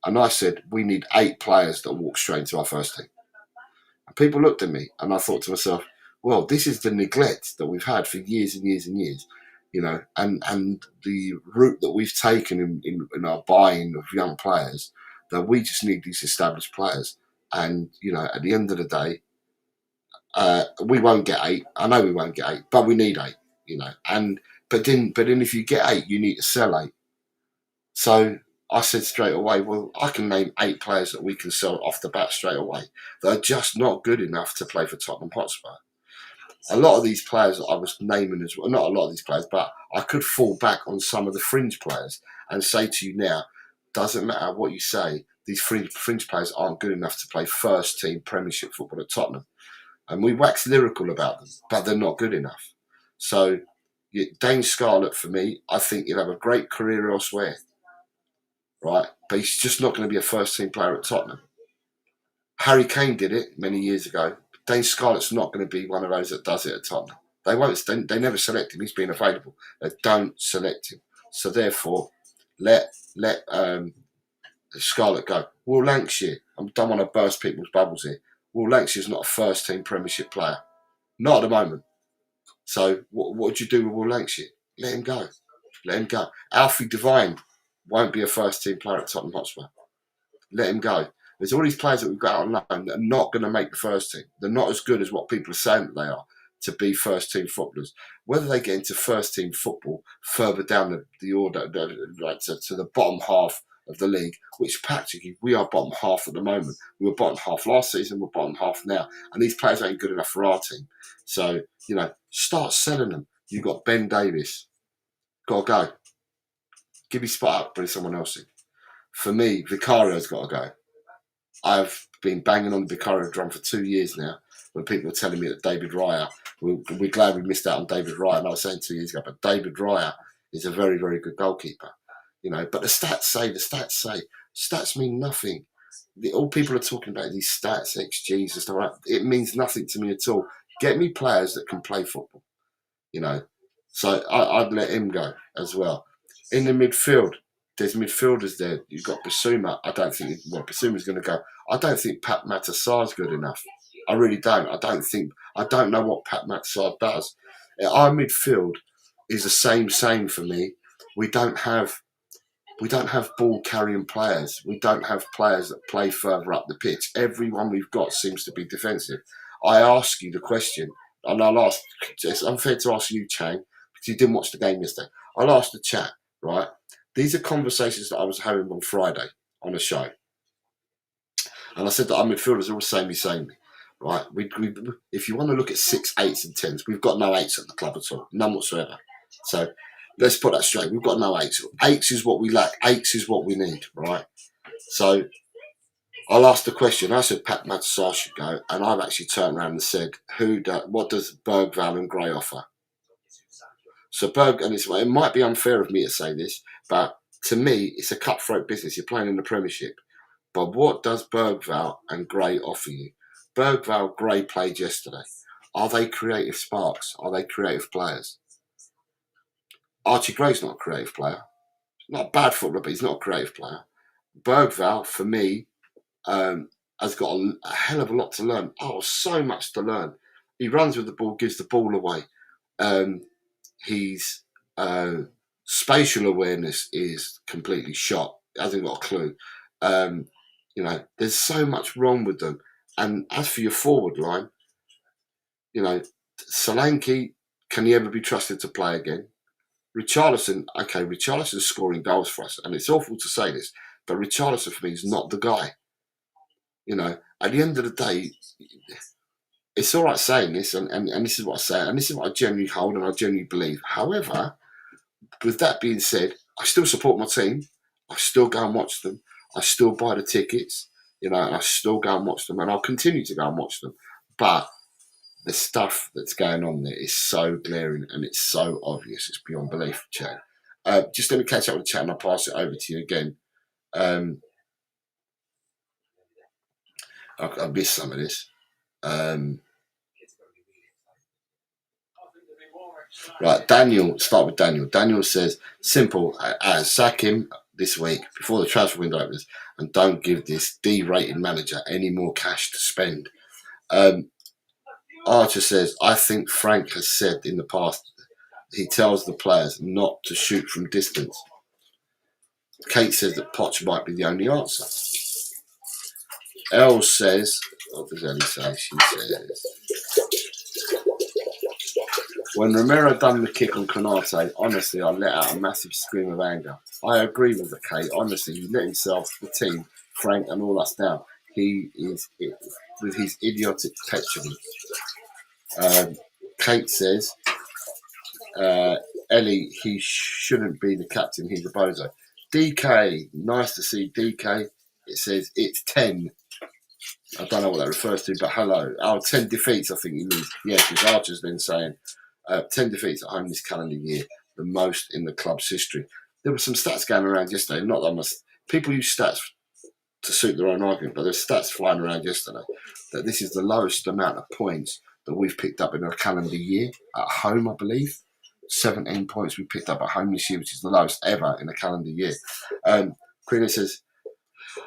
And I said, we need 8 players that walk straight into our first team. And people looked at me and I thought to myself, well, this is the neglect that we've had for years and years and years, and the route that we've taken in our buying of young players, that we just need these established players. And, at the end of the day, we won't get 8. I know we won't get 8, but we need 8, but then if you get 8, you need to sell 8. So I said straight away, well, I can name 8 players that we can sell off the bat straight away. They're just not good enough to play for Tottenham Hotspur. A lot of these players that I was naming as well, not a lot of these players, but I could fall back on some of the fringe players and say to you now, doesn't matter what you say, these fringe players aren't good enough to play first team Premiership football at Tottenham. And we wax lyrical about them, but they're not good enough. So Dane Scarlett, for me, I think he'll have a great career elsewhere. Right, but he's just not going to be a first-team player at Tottenham. Harry Kane did it many years ago. Dane Scarlett's not going to be one of those that does it at Tottenham. They won't. They never select him. He's been available. They don't select him. So therefore, let Scarlett go. Will Lancashire. I don't want to burst people's bubbles here. Will Lancashire's not a first-team Premiership player. Not at the moment. So what would you do with Will Lancashire? Let him go. Let him go. Alfie Devine won't be a first-team player at Tottenham Hotspur. Let him go. There's all these players that we've got out on loan that are not going to make the first team. They're not as good as what people are saying that they are to be first-team footballers. Whether they get into first-team football further down the order, like to the bottom half of the league, which practically we are bottom half at the moment. We were bottom half last season, we're bottom half now. And these players ain't good enough for our team. So, start selling them. You've got Ben Davies. Got to go. Give me spot up, bring someone else in. For me, Vicario's got to go. I've been banging on the Vicario drum for 2 years now when people are telling me that David Raya, we're glad we missed out on David Raya. And I was saying 2 years ago, but David Raya is a very, very good goalkeeper. But the stats say. Stats mean nothing. All people are talking about these stats, XGs and stuff like that. It means nothing to me at all. Get me players that can play football, So I'd let him go as well. In the midfield, there's midfielders there. You've got Basuma. I don't think Basuma's going to go. I don't think Pat Matasar's good enough. I really don't. I don't know what Pat Matasar does. Our midfield is the same for me. We don't have ball carrying players. We don't have players that play further up the pitch. Everyone we've got seems to be defensive. I ask you the question, and it's unfair to ask you, Chang, because you didn't watch the game yesterday. I'll ask the chat. Right, these are conversations that I was having on Friday on a show, and I said that our midfielders are all samey. Right, if you want to look at 6, 8s, and 10s, we've got no 8s at the club at all, none whatsoever. So let's put that straight. We've got no 8s. 8s is what we lack. 8s is what we need. Right. So I'll ask the question. I said Pat Matasar should go, and I've actually turned around and said, what does Bergvall and Gray offer? So it might be unfair of me to say this, but to me, it's a cutthroat business. You're playing in the Premiership. But what does Bergvall and Gray offer you? Bergvall, Gray played yesterday. Are they creative sparks? Are they creative players? Archie Gray's not a creative player. He's not a bad footballer, but he's not a creative player. Bergvall, for me, has got a hell of a lot to learn. Oh, so much to learn. He runs with the ball, gives the ball away. His spatial awareness is completely shot. Hasn't got a clue. There's so much wrong with them. And as for your forward line, Solanke, can he ever be trusted to play again? Richarlison's scoring goals for us, and it's awful to say this, but Richarlison for me is not the guy. At the end of the day, it's all right saying this, and this is what I say, and this is what I genuinely hold and I genuinely believe. However, with that being said, I still support my team. I still go and watch them. I still buy the tickets, and I still go and watch them, and I'll continue to go and watch them. But the stuff that's going on there is so glaring and it's so obvious. It's beyond belief, Chad. Just let me catch up with the chat and I'll pass it over to you again. Um, I missed some of this. Right, Daniel, start with Daniel. Daniel says, simple as sack him this week before the transfer window opens and don't give this D-rated manager any more cash to spend. Archer says, I think Frank has said in the past he tells the players not to shoot from distance. Kate says that Poch might be the only answer. Elle says, what does Ellie say? She says, when Romero done the kick on Konate, honestly, I let out a massive scream of anger. I agree with the Kate. Honestly, he let himself, the team, Frank, and all us down. He is with his idiotic petulance. Kate says, Ellie, he shouldn't be the captain. He's a bozo. DK, nice to see DK. It says it's 10. I don't know what that refers to, but hello. 10 defeats, I think he means. Yeah, because Archer's been saying 10 defeats at home this calendar year, the most in the club's history. There were some stats going around yesterday. Not that I must. People use stats to suit their own argument, but there's stats flying around yesterday that this is the lowest amount of points that we've picked up in a calendar year at home, I believe. 17 points we picked up at home this year, which is the lowest ever in a calendar year. Queen says,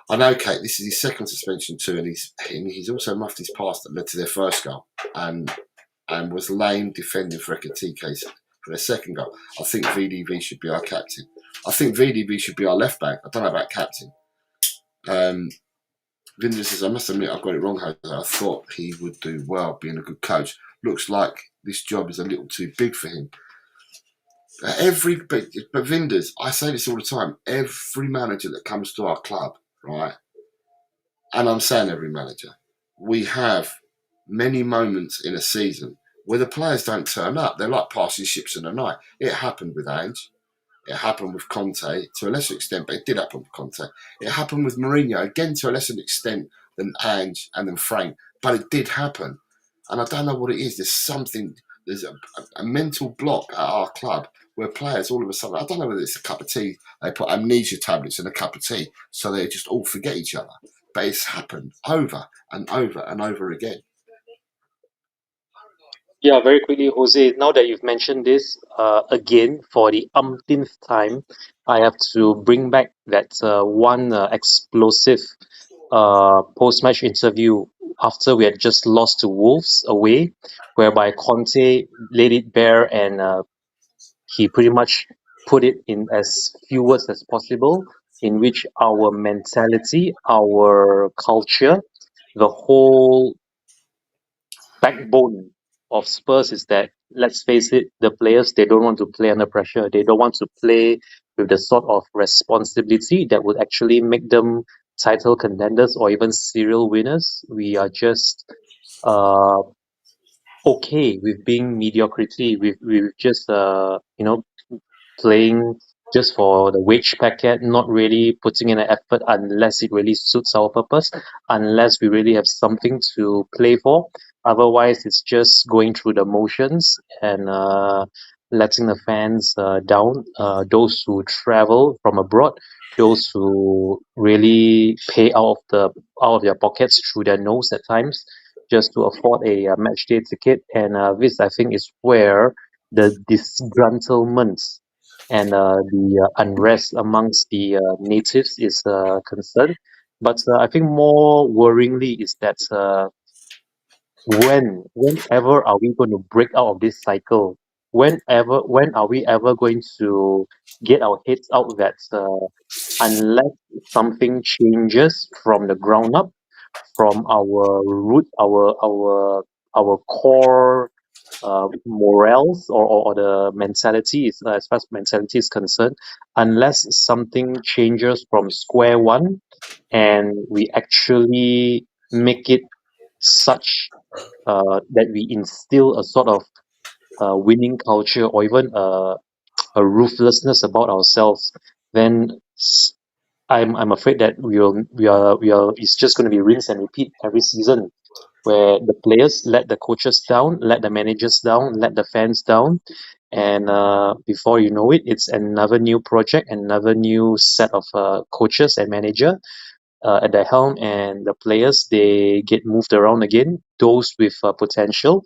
I know, Kate, this is his second suspension too, and he's also muffed his pass that led to their first goal and was lame defending for Ekatike for their second goal. I think VDV should be our captain. I think VDV should be our left back. I don't know about captain. Vinder says, I must admit, I've got it wrong, Jose. I thought he would do well being a good coach. Looks like this job is a little too big for him. But Vinders, I say this all the time, every manager that comes to our club, right, and I'm saying every manager, we have many moments in a season where the players don't turn up. They're like passing ships in the night. It happened with Ange. It happened with Conte to a lesser extent, but it did happen with Conte. It happened with Mourinho, again to a lesser extent than Ange and then Frank, but it did happen. And I don't know what it is. There's a mental block at our club where players all of a sudden, I don't know whether it's a cup of tea, they put amnesia tablets in a cup of tea so they just all forget each other. But it's happened over and over and over again. Yeah, very quickly, Jose, now that you've mentioned this again for the umpteenth time, I have to bring back that one explosive post-match interview after we had just lost to Wolves away, whereby Conte laid it bare and he pretty much put it in as few words as possible, in which our mentality, our culture, the whole backbone of Spurs is that, let's face it, the players, they don't want to play under pressure. They don't want to play with the sort of responsibility that would actually make them title contenders or even serial winners. We are just uh, okay with being mediocrity, with just playing just for the wage packet, not really putting in an effort unless it really suits our purpose, unless we really have something to play for. Otherwise, it's just going through the motions and letting the fans down. Those who travel from abroad, those who really pay out of their pockets through their nose at times, just to afford a match day ticket. And this, I think, is where the disgruntlement and the unrest amongst the natives is concerned. But I think more worryingly is that whenever are we going to break out of this cycle? When are we ever going to get our heads out that unless something changes from the ground up, from our root, our core morals or the mentality is as far as mentality is concerned, unless something changes from square one and we actually make it such that we instill a sort of winning culture or even a ruthlessness about ourselves, then I'm afraid that we are it's just going to be rinse and repeat every season, where the players let the coaches down, let the managers down, let the fans down, and before you know it, it's another new project, another new set of coaches and manager at the helm, and the players, they get moved around again. Those with potential,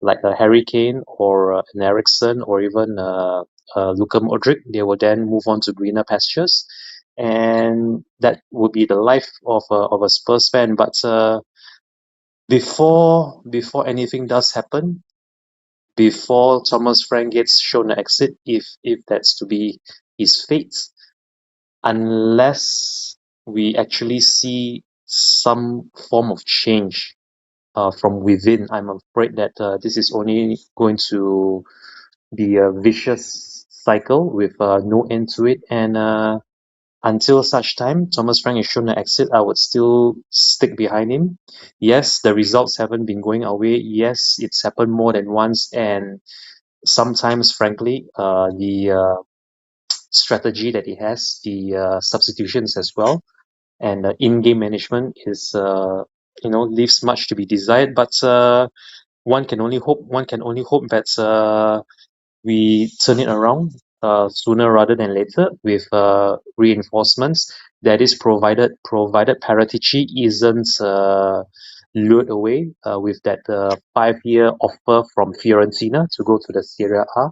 like a Harry Kane or an Eriksen or even Luka Modric, they will then move on to greener pastures, and that would be the life of a Spurs fan. But before anything does happen, before Thomas Frank gets shown an exit, if that's to be his fate, unless we actually see some form of change from within, I'm afraid that this is only going to be a vicious cycle with no end to it. And until such time Thomas Frank is shown an exit, I would still stick behind him. Yes, the results haven't been going our way. Yes, it's happened more than once, and sometimes, frankly, the strategy that he has, the substitutions as well, and in-game management is, leaves much to be desired. But one can only hope. One can only hope that we turn it around sooner rather than later with reinforcements. That is provided Paratici isn't lured away with that 5-year offer from Fiorentina to go to the Serie A.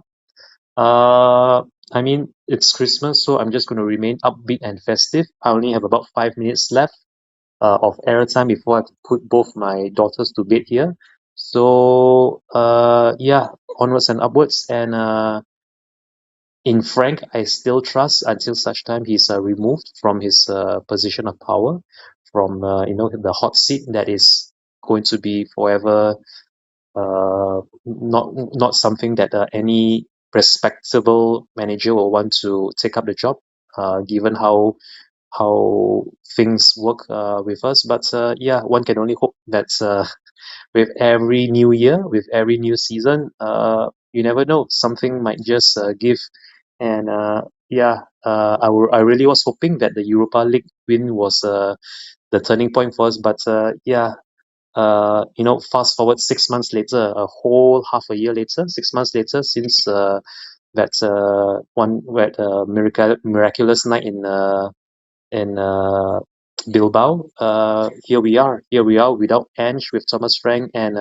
I mean, it's Christmas, so I'm just going to remain upbeat and festive. I only have about 5 minutes left of airtime before I have to put both my daughters to bed here. So, yeah, onwards and upwards. And in Frank, I still trust until such time he's removed from his position of power, from the hot seat that is going to be forever not something that any respectable manager will want to take up the job, given how things work with us. But yeah, one can only hope that with every new year, with every new season, you never know, something might just give. And yeah, I really was hoping that the Europa League win was the turning point for us. But yeah, fast forward 6 months later, a whole half a year later, 6 months later, since that miraculous night in Bilbao. Here we are without Ange, with Thomas Frank, and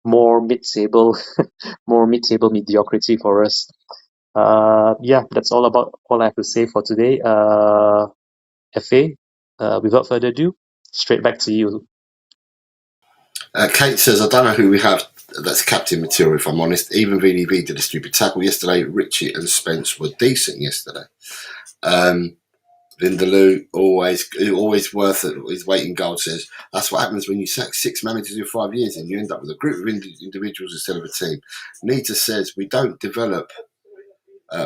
more mid-table, more mid-table mediocrity for us. Yeah, that's all I have to say for today. FA, without further ado, straight back to you. Kate says, I don't know who we have that's captain material, if I'm honest. Even VDV did a stupid tackle yesterday. Richie and Spence were decent yesterday. Vindaloo, always worth it. His waiting goal says, that's what happens when you sack 6 managers in 5 years and you end up with a group of individuals instead of a team. Nita says, we don't develop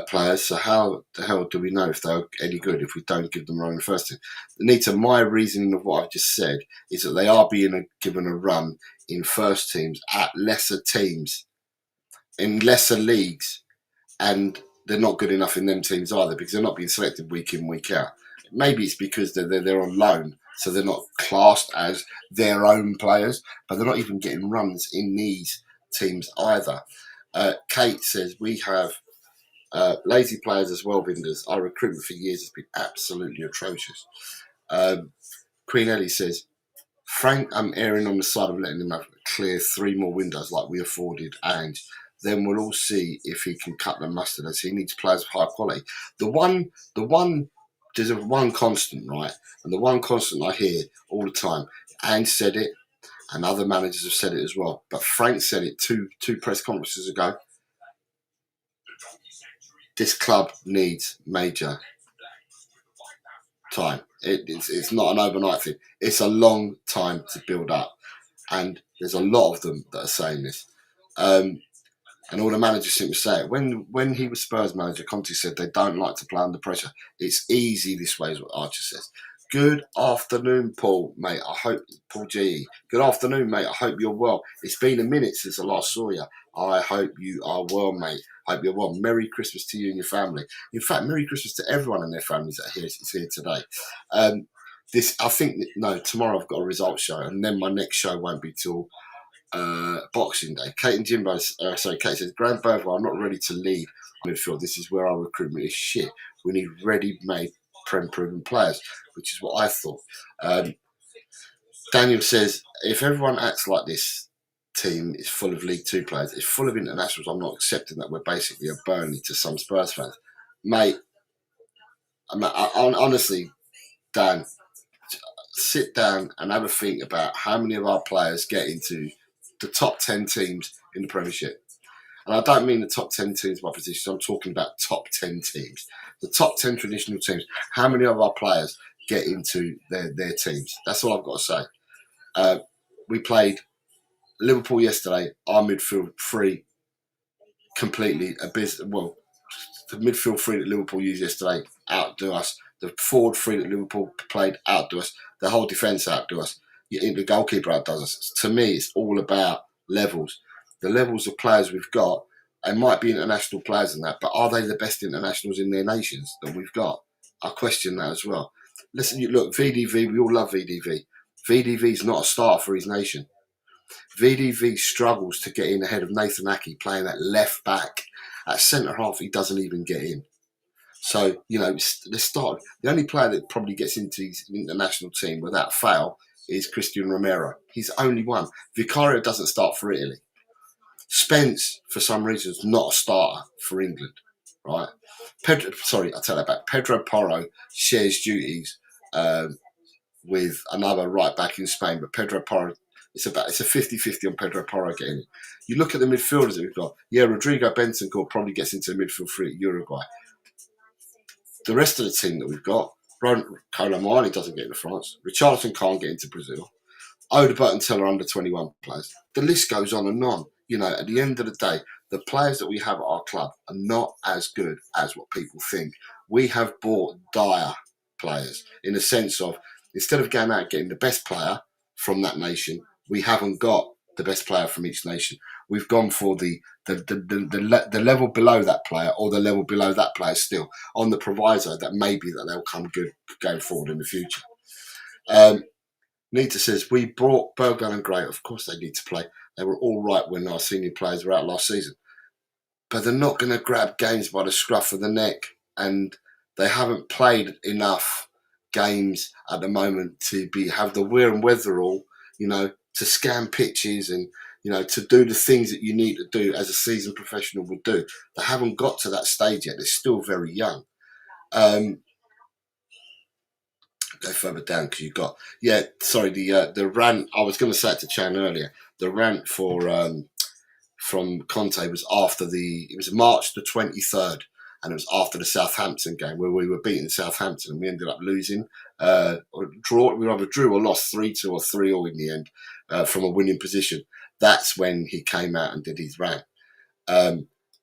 players, so how the hell do we know if they're any good if we don't give them a run in the first team? Anita, my reasoning of what I've just said is that they are being given a run in first teams at lesser teams, in lesser leagues, and they're not good enough in them teams either because they're not being selected week in, week out. Maybe it's because they're on loan, so they're not classed as their own players, but they're not even getting runs in these teams either. Kate says, we have lazy players as well, Vinders. Our recruitment for years has been absolutely atrocious. Queen Ellie says, Frank, I'm erring on the side of letting him have clear 3 more windows like we afforded, and then we'll all see if he can cut the mustard, as he needs players of high quality. There's one constant, right? And the one constant I hear all the time, and said it, and other managers have said it as well, but Frank said it two press conferences ago. This club needs major time. It's not an overnight thing. It's a long time to build up, and there's a lot of them that are saying this. And all the managers seem to say it. When he was Spurs manager, Conte said they don't like to play under pressure. It's easy this way, is what Archer says. Good afternoon, Paul, mate. Paul G. Good afternoon, mate. I hope you're well. It's been a minute since I last saw you. I hope you are well, mate. I hope you're well. Merry Christmas to you and your family. In fact, Merry Christmas to everyone and their families that is here today. Tomorrow I've got a results show, and then my next show won't be till Boxing Day. Kate and Jimbo, Kate says, Grand Bertha, I'm not ready to lead midfield. This is where our recruitment is shit. We need ready-made, prem-proven players, which is what I thought. Daniel says, if everyone acts like this team is full of League Two players, it's full of internationals, I'm not accepting that we're basically a Burnley to some Spurs fans. Mate, honestly, Dan, sit down and have a think about how many of our players get into the top 10 teams in the Premiership. And I don't mean the top 10 teams by position, I'm talking about top 10 teams. The top 10 traditional teams, how many of our players get into their teams? That's all I've got to say. We played Liverpool yesterday, our midfield three completely abysmal. The midfield three that Liverpool used yesterday outdo us. The forward three that Liverpool played outdo us. The whole defence outdo us. The goalkeeper outdoes us. To me, it's all about levels. The levels of players we've got, they might be international players in that, but are they the best internationals in their nations that we've got? I question that as well. Listen, look, VDV, we all love VDV. VDV's not a starter for his nation. VDV struggles to get in ahead of Nathan Ake playing at left back. At centre half, he doesn't even get in. So, the only player that probably gets into his international team without fail is Christian Romero. He's the only one. Vicario doesn't start for Italy. Spence, for some reason, is not a starter for England, right? Pedro Porro shares duties with another right back in Spain, but Pedro Porro, it's a 50-50 on Pedro Porro getting it. You look at the midfielders that we've got. Yeah, Rodrigo Bentancur probably gets into the midfield three at Uruguay. The rest of the team that we've got, Colomani doesn't get into France. Richarlison can't get into Brazil. Odegaard and Teller under 21 players. The list goes on and on. At the end of the day, the players that we have at our club are not as good as what people think. We have bought dire players in the sense of, instead of going out and getting the best player from that nation, we haven't got the best player from each nation. We've gone for the level below that player, or the level below that player still, on the proviso that maybe that they'll come good going forward in the future. Nita says, we brought Bergman and Gray. Of course they need to play. They were all right when our senior players were out last season. But they're not going to grab games by the scruff of the neck. And they haven't played enough games at the moment to have the wear and wherewithal, to scan pitches and, to do the things that you need to do as a seasoned professional would do. They haven't got to that stage yet. They're still very young. Go further down because you've got the rant. I was going to say it to Chang earlier. The rant from Conte was it was March the 23rd, and it was after the Southampton game where we were beating Southampton and we ended up losing or draw. We either drew or lost 3-2 or 3-0 in the end from a winning position. That's when he came out and did his rant.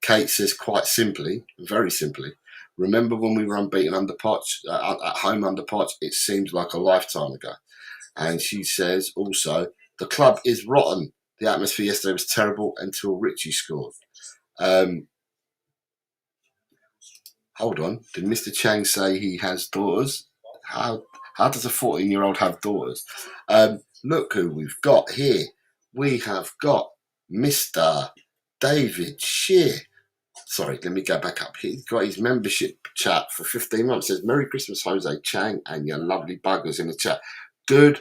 Kate says quite simply, very simply, remember when we were unbeaten under Poch, at home under Poch? It seems like a lifetime ago. And she says also, the club is rotten. The atmosphere yesterday was terrible until Richie scored. Hold on. Did Mr. Chang say he has daughters? How does a 14-year-old have daughters? Look who we've got here. We have got Mr. David Shear. Sorry, let me go back up. He's got his membership chat for 15 months. It says, Merry Christmas, Jose, Chang, and your lovely buggers in the chat. Good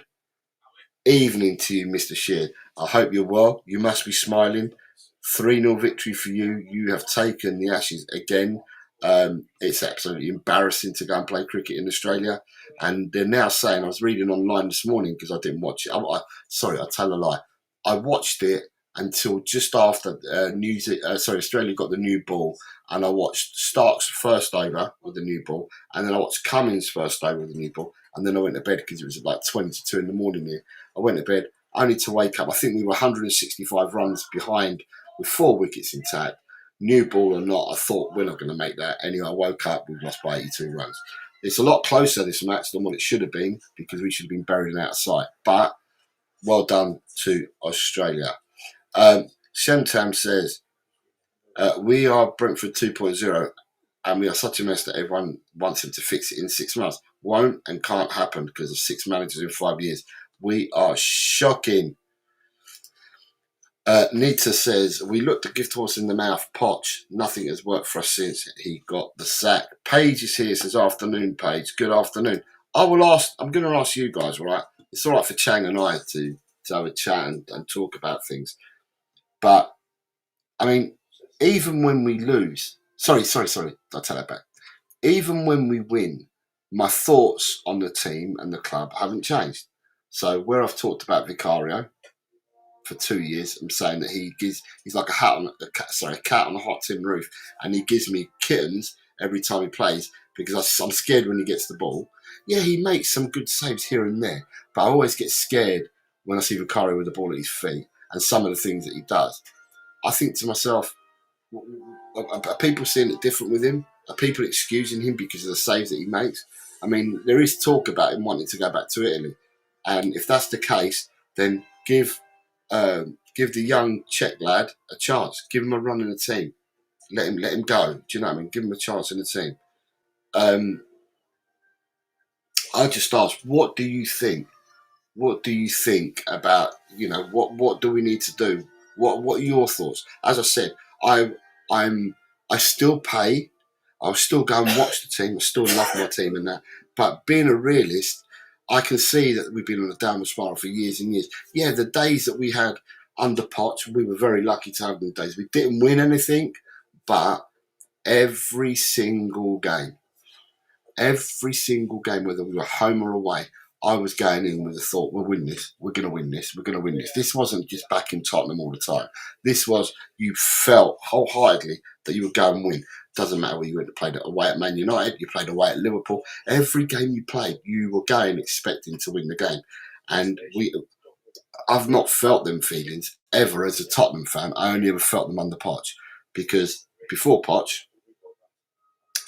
evening to you, Mr. Shear. I hope you're well. You must be smiling. 3-0 victory for you. You have taken the Ashes again. It's absolutely embarrassing to go and play cricket in Australia. And they're now saying, I was reading online this morning because I didn't watch it. I tell a lie. I watched it until just after Australia got the new ball, and I watched Stark's first over with the new ball, and then I watched Cummins' first over with the new ball, and then I went to bed because it was about 20 to 2 in the morning here. I went to bed only to wake up. I think we were 165 runs behind with 4 wickets intact. New ball or not, I thought we're not going to make that. Anyway, I woke up, we've lost by 82 runs. It's a lot closer this match than what it should have been because we should have been buried out of sight. But well done to Australia. Shentam says, we are Brentford 2.0 and we are such a mess that everyone wants him to fix it in 6 months. Won't and can't happen because of 6 managers in 5 years. We are shocking. Nita says, we looked a gift horse in the mouth, Poch. Nothing has worked for us since he got the sack. Paige is here, says, afternoon, Paige. Good afternoon. I'm going to ask you guys, right? It's all right for Chang and I to have a chat and talk about things. But, I mean, even when we lose, sorry, I'll take that back. Even when we win, my thoughts on the team and the club haven't changed. So where I've talked about Vicario for 2 years, I'm saying that he's like a cat on a hot tin roof, and he gives me kittens every time he plays because I'm scared when he gets the ball. Yeah, he makes some good saves here and there, but I always get scared when I see Vicario with the ball at his feet and some of the things that he does. I think to myself, are people seeing it different with him? Are people excusing him because of the saves that he makes? I mean, there is talk about him wanting to go back to Italy, and if that's the case, then give the young Czech lad a chance. Give him a run in the team. Let him go. Do you know what I mean? Give him a chance in the team. I just ask, what do you think? What do you think about, what do we need to do? What are your thoughts? As I said, I still pay. I'll still go and watch the team. I still love my team and that. But being a realist, I can see that we've been on a downward spiral for years and years. Yeah, the days that we had under Potts, we were very lucky to have those days. We didn't win anything, but every single game, whether we were home or away, I was going in with the thought, we'll win this, we're going to win this, we're going to win this. This wasn't just back in Tottenham all the time. This was, you felt wholeheartedly that you would go and win. Doesn't matter whether you went to play away at Man United, you played away at Liverpool. Every game you played, you were going expecting to win the game. And I've not felt them feelings ever as a Tottenham fan. I only ever felt them under Poch. Because before Poch,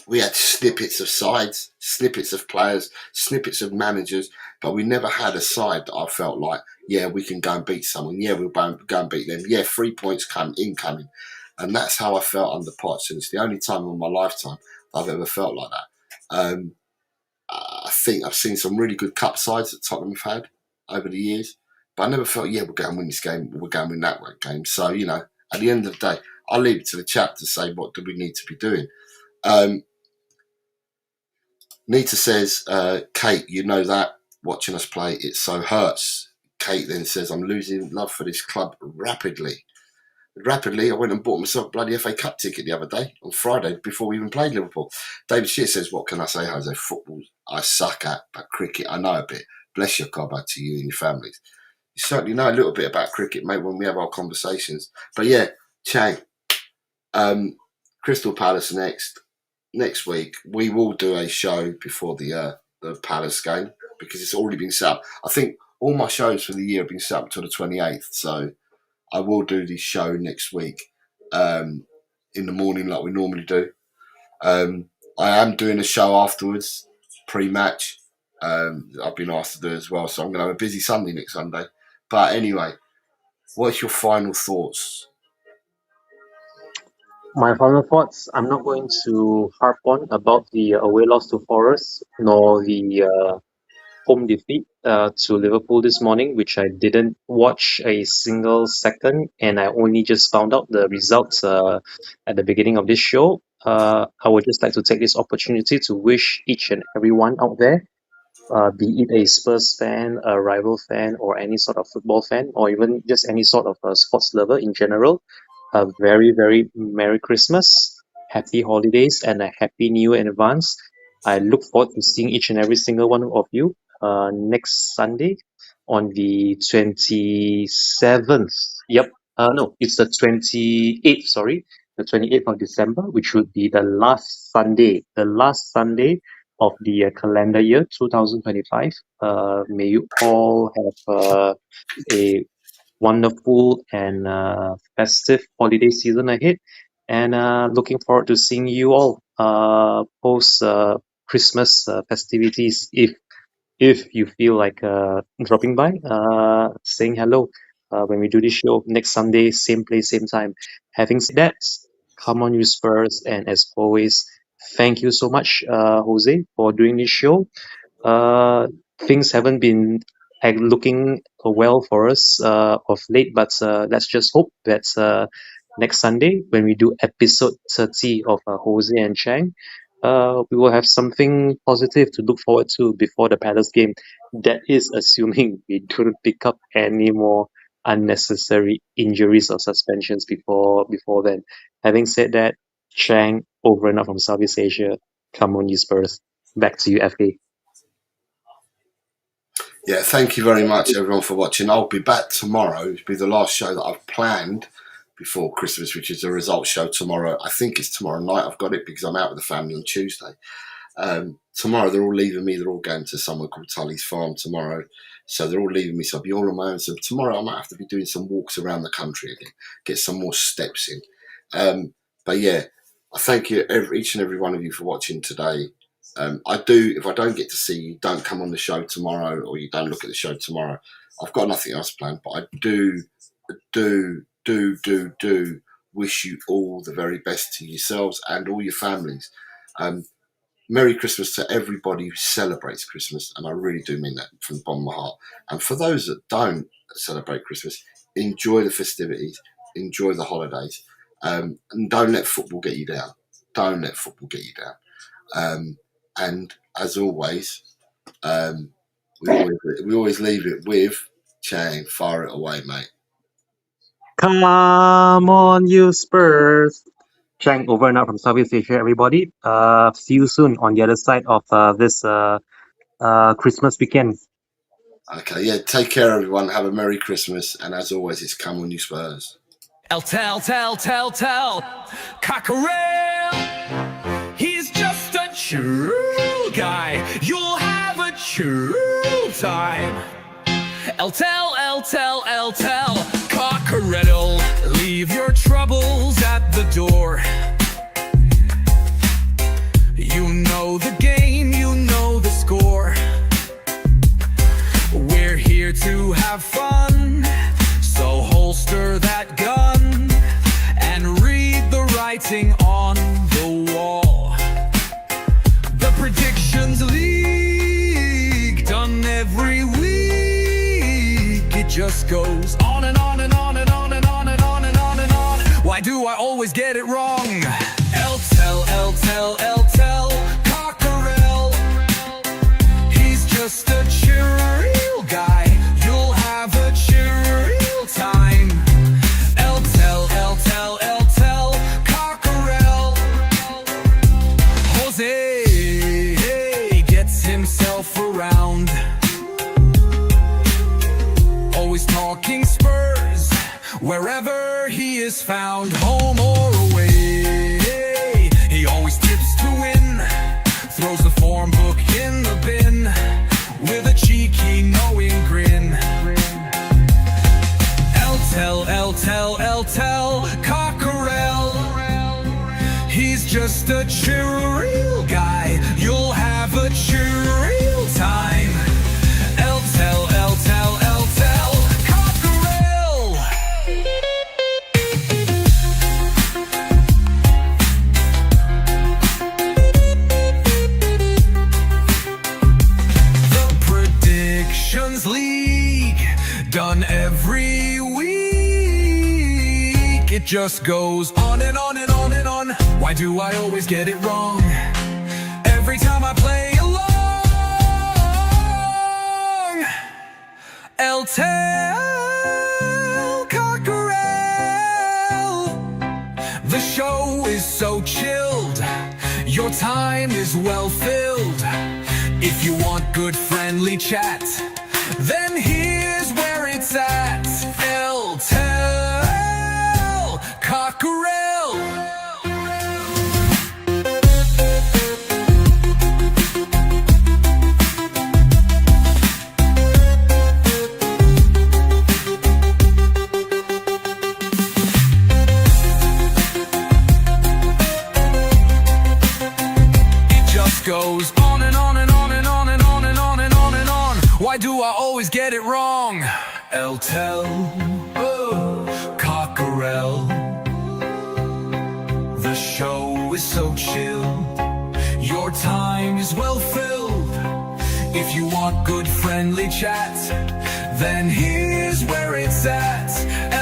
we had snippets of sides, snippets of players, snippets of managers, but we never had a side that I felt like, yeah, we can go and beat someone. Yeah, we'll go and beat them. Yeah, 3 points incoming. And that's how I felt under Potts. And it's the only time in my lifetime that I've ever felt like that. I think I've seen some really good cup sides that Tottenham have had over the years, but I never felt, yeah, we'll go and win this game, we'll go and win that game. So, at the end of the day, I'll leave it to the chat to say what do we need to be doing. Nita says, Kate, you know that watching us play, it so hurts. Kate then says, I'm losing love for this club rapidly. I went and bought myself a bloody FA Cup ticket the other day, on Friday, before we even played Liverpool. David Shear says, what can I say, Jose? Football I suck at, but cricket I know a bit. Bless your cobber to you and your families. You certainly know a little bit about cricket, mate, when we have our conversations. But yeah, Chang, Crystal Palace next week. We will do a show before the Palace game because it's already been set up. I think all my shows for the year have been set up until the 28th, so I will do this show next week in the morning like we normally do. I am doing a show afterwards, pre-match. I've been asked to do as well, so I'm going to have a busy Sunday next Sunday. But anyway, what's your final thoughts? My final thoughts, I'm not going to harp on about the away loss to Forest nor the home defeat to Liverpool this morning, which I didn't watch a single second, and I only just found out the results at the beginning of this show. I would just like to take this opportunity to wish each and everyone out there, be it a Spurs fan, a rival fan, or any sort of football fan, or even just any sort of sports lover in general, a very, very Merry Christmas, Happy Holidays, and a Happy New Year in advance. I look forward to seeing each and every single one of you next Sunday on the 27th. Yep. No, it's the 28th, sorry. The 28th of December, which would be the last Sunday of the calendar year 2025. May you all have a wonderful and festive holiday season ahead. And looking forward to seeing you all post Christmas festivities if you feel like dropping by, saying hello when we do this show next Sunday, same place, same time. Having said that, come on, you Spurs, and as always, thank you so much, Jose, for doing this show. Uh, Things haven't been looking well for us of late, but let's just hope that next Sunday, when we do episode 30 of Jose and Chang, we will have something positive to look forward to before the Palace game. That is assuming we don't pick up any more unnecessary injuries or suspensions before then. Having said that, Chang, over and out from Southeast Asia. Come on, you Spurs. Back to you, FA. Yeah, thank you very much, everyone, for watching. I'll be back tomorrow. It'll be the last show that I've planned before Christmas, which is a results show tomorrow. I think it's tomorrow night. I've got it because I'm out with the family on Tuesday. Tomorrow, they're all leaving me. They're all going to somewhere called Tully's Farm tomorrow. So they're all leaving me. So I'll be all on my own. So tomorrow, I might have to be doing some walks around the country again, get some more steps in. But yeah, I thank you, each and every one of you, for watching today. If I don't get to see you, don't come on the show tomorrow, or you don't look at the show tomorrow. I've got nothing else planned, but I do wish you all the very best to yourselves and all your families. Merry Christmas to everybody who celebrates Christmas, and I really do mean that from the bottom of my heart. And for those that don't celebrate Christmas, enjoy the festivities, enjoy the holidays, and don't let football get you down. Don't let football get you down. And as always, we always leave it with Chang. Fire it away, mate. Come on, you Spurs. Chang, over and out from Southeast Asia, everybody. See you soon on the other side of this Christmas weekend. Okay, yeah, take care, everyone. Have a Merry Christmas. And as always, it's come on, you Spurs. Tell, Cockerel. He's just a true guy. You'll have a true time. Tell, Cockerel. Leave your troubles at the door. You know the game, you know the score. We're here to have fun, so holster that gun and read the writing on the wall. The predictions league, done every week. It just goes on and on and on and on and on and on and on and on. Why do I always get it wrong? Tell, Cockerel. He's just a chill guy. You'll have a chill time. Tell, Cockerel. Jose gets himself around. Always talking Spurs, wherever he is found, home or away. He always tips to win, throws the form book in the bin with a cheeky, knowing grin. Tell, Cockerel. He's just a chill guy. You'll have a chill time. Tell, Cockerel. The Predictions League, done every week. It just goes on and on and on and on. Why do I always get it wrong? Every time I play along. Tell, Cockerel. The show is so chilled, your time is well filled. If you want good friendly chat, then here's where it's at. Tell, Cockerel. It just goes on. do I always get it wrong? El Tel, Cockerel. The show is so chill, your time is well filled. If you want good friendly chat, then here's where it's at.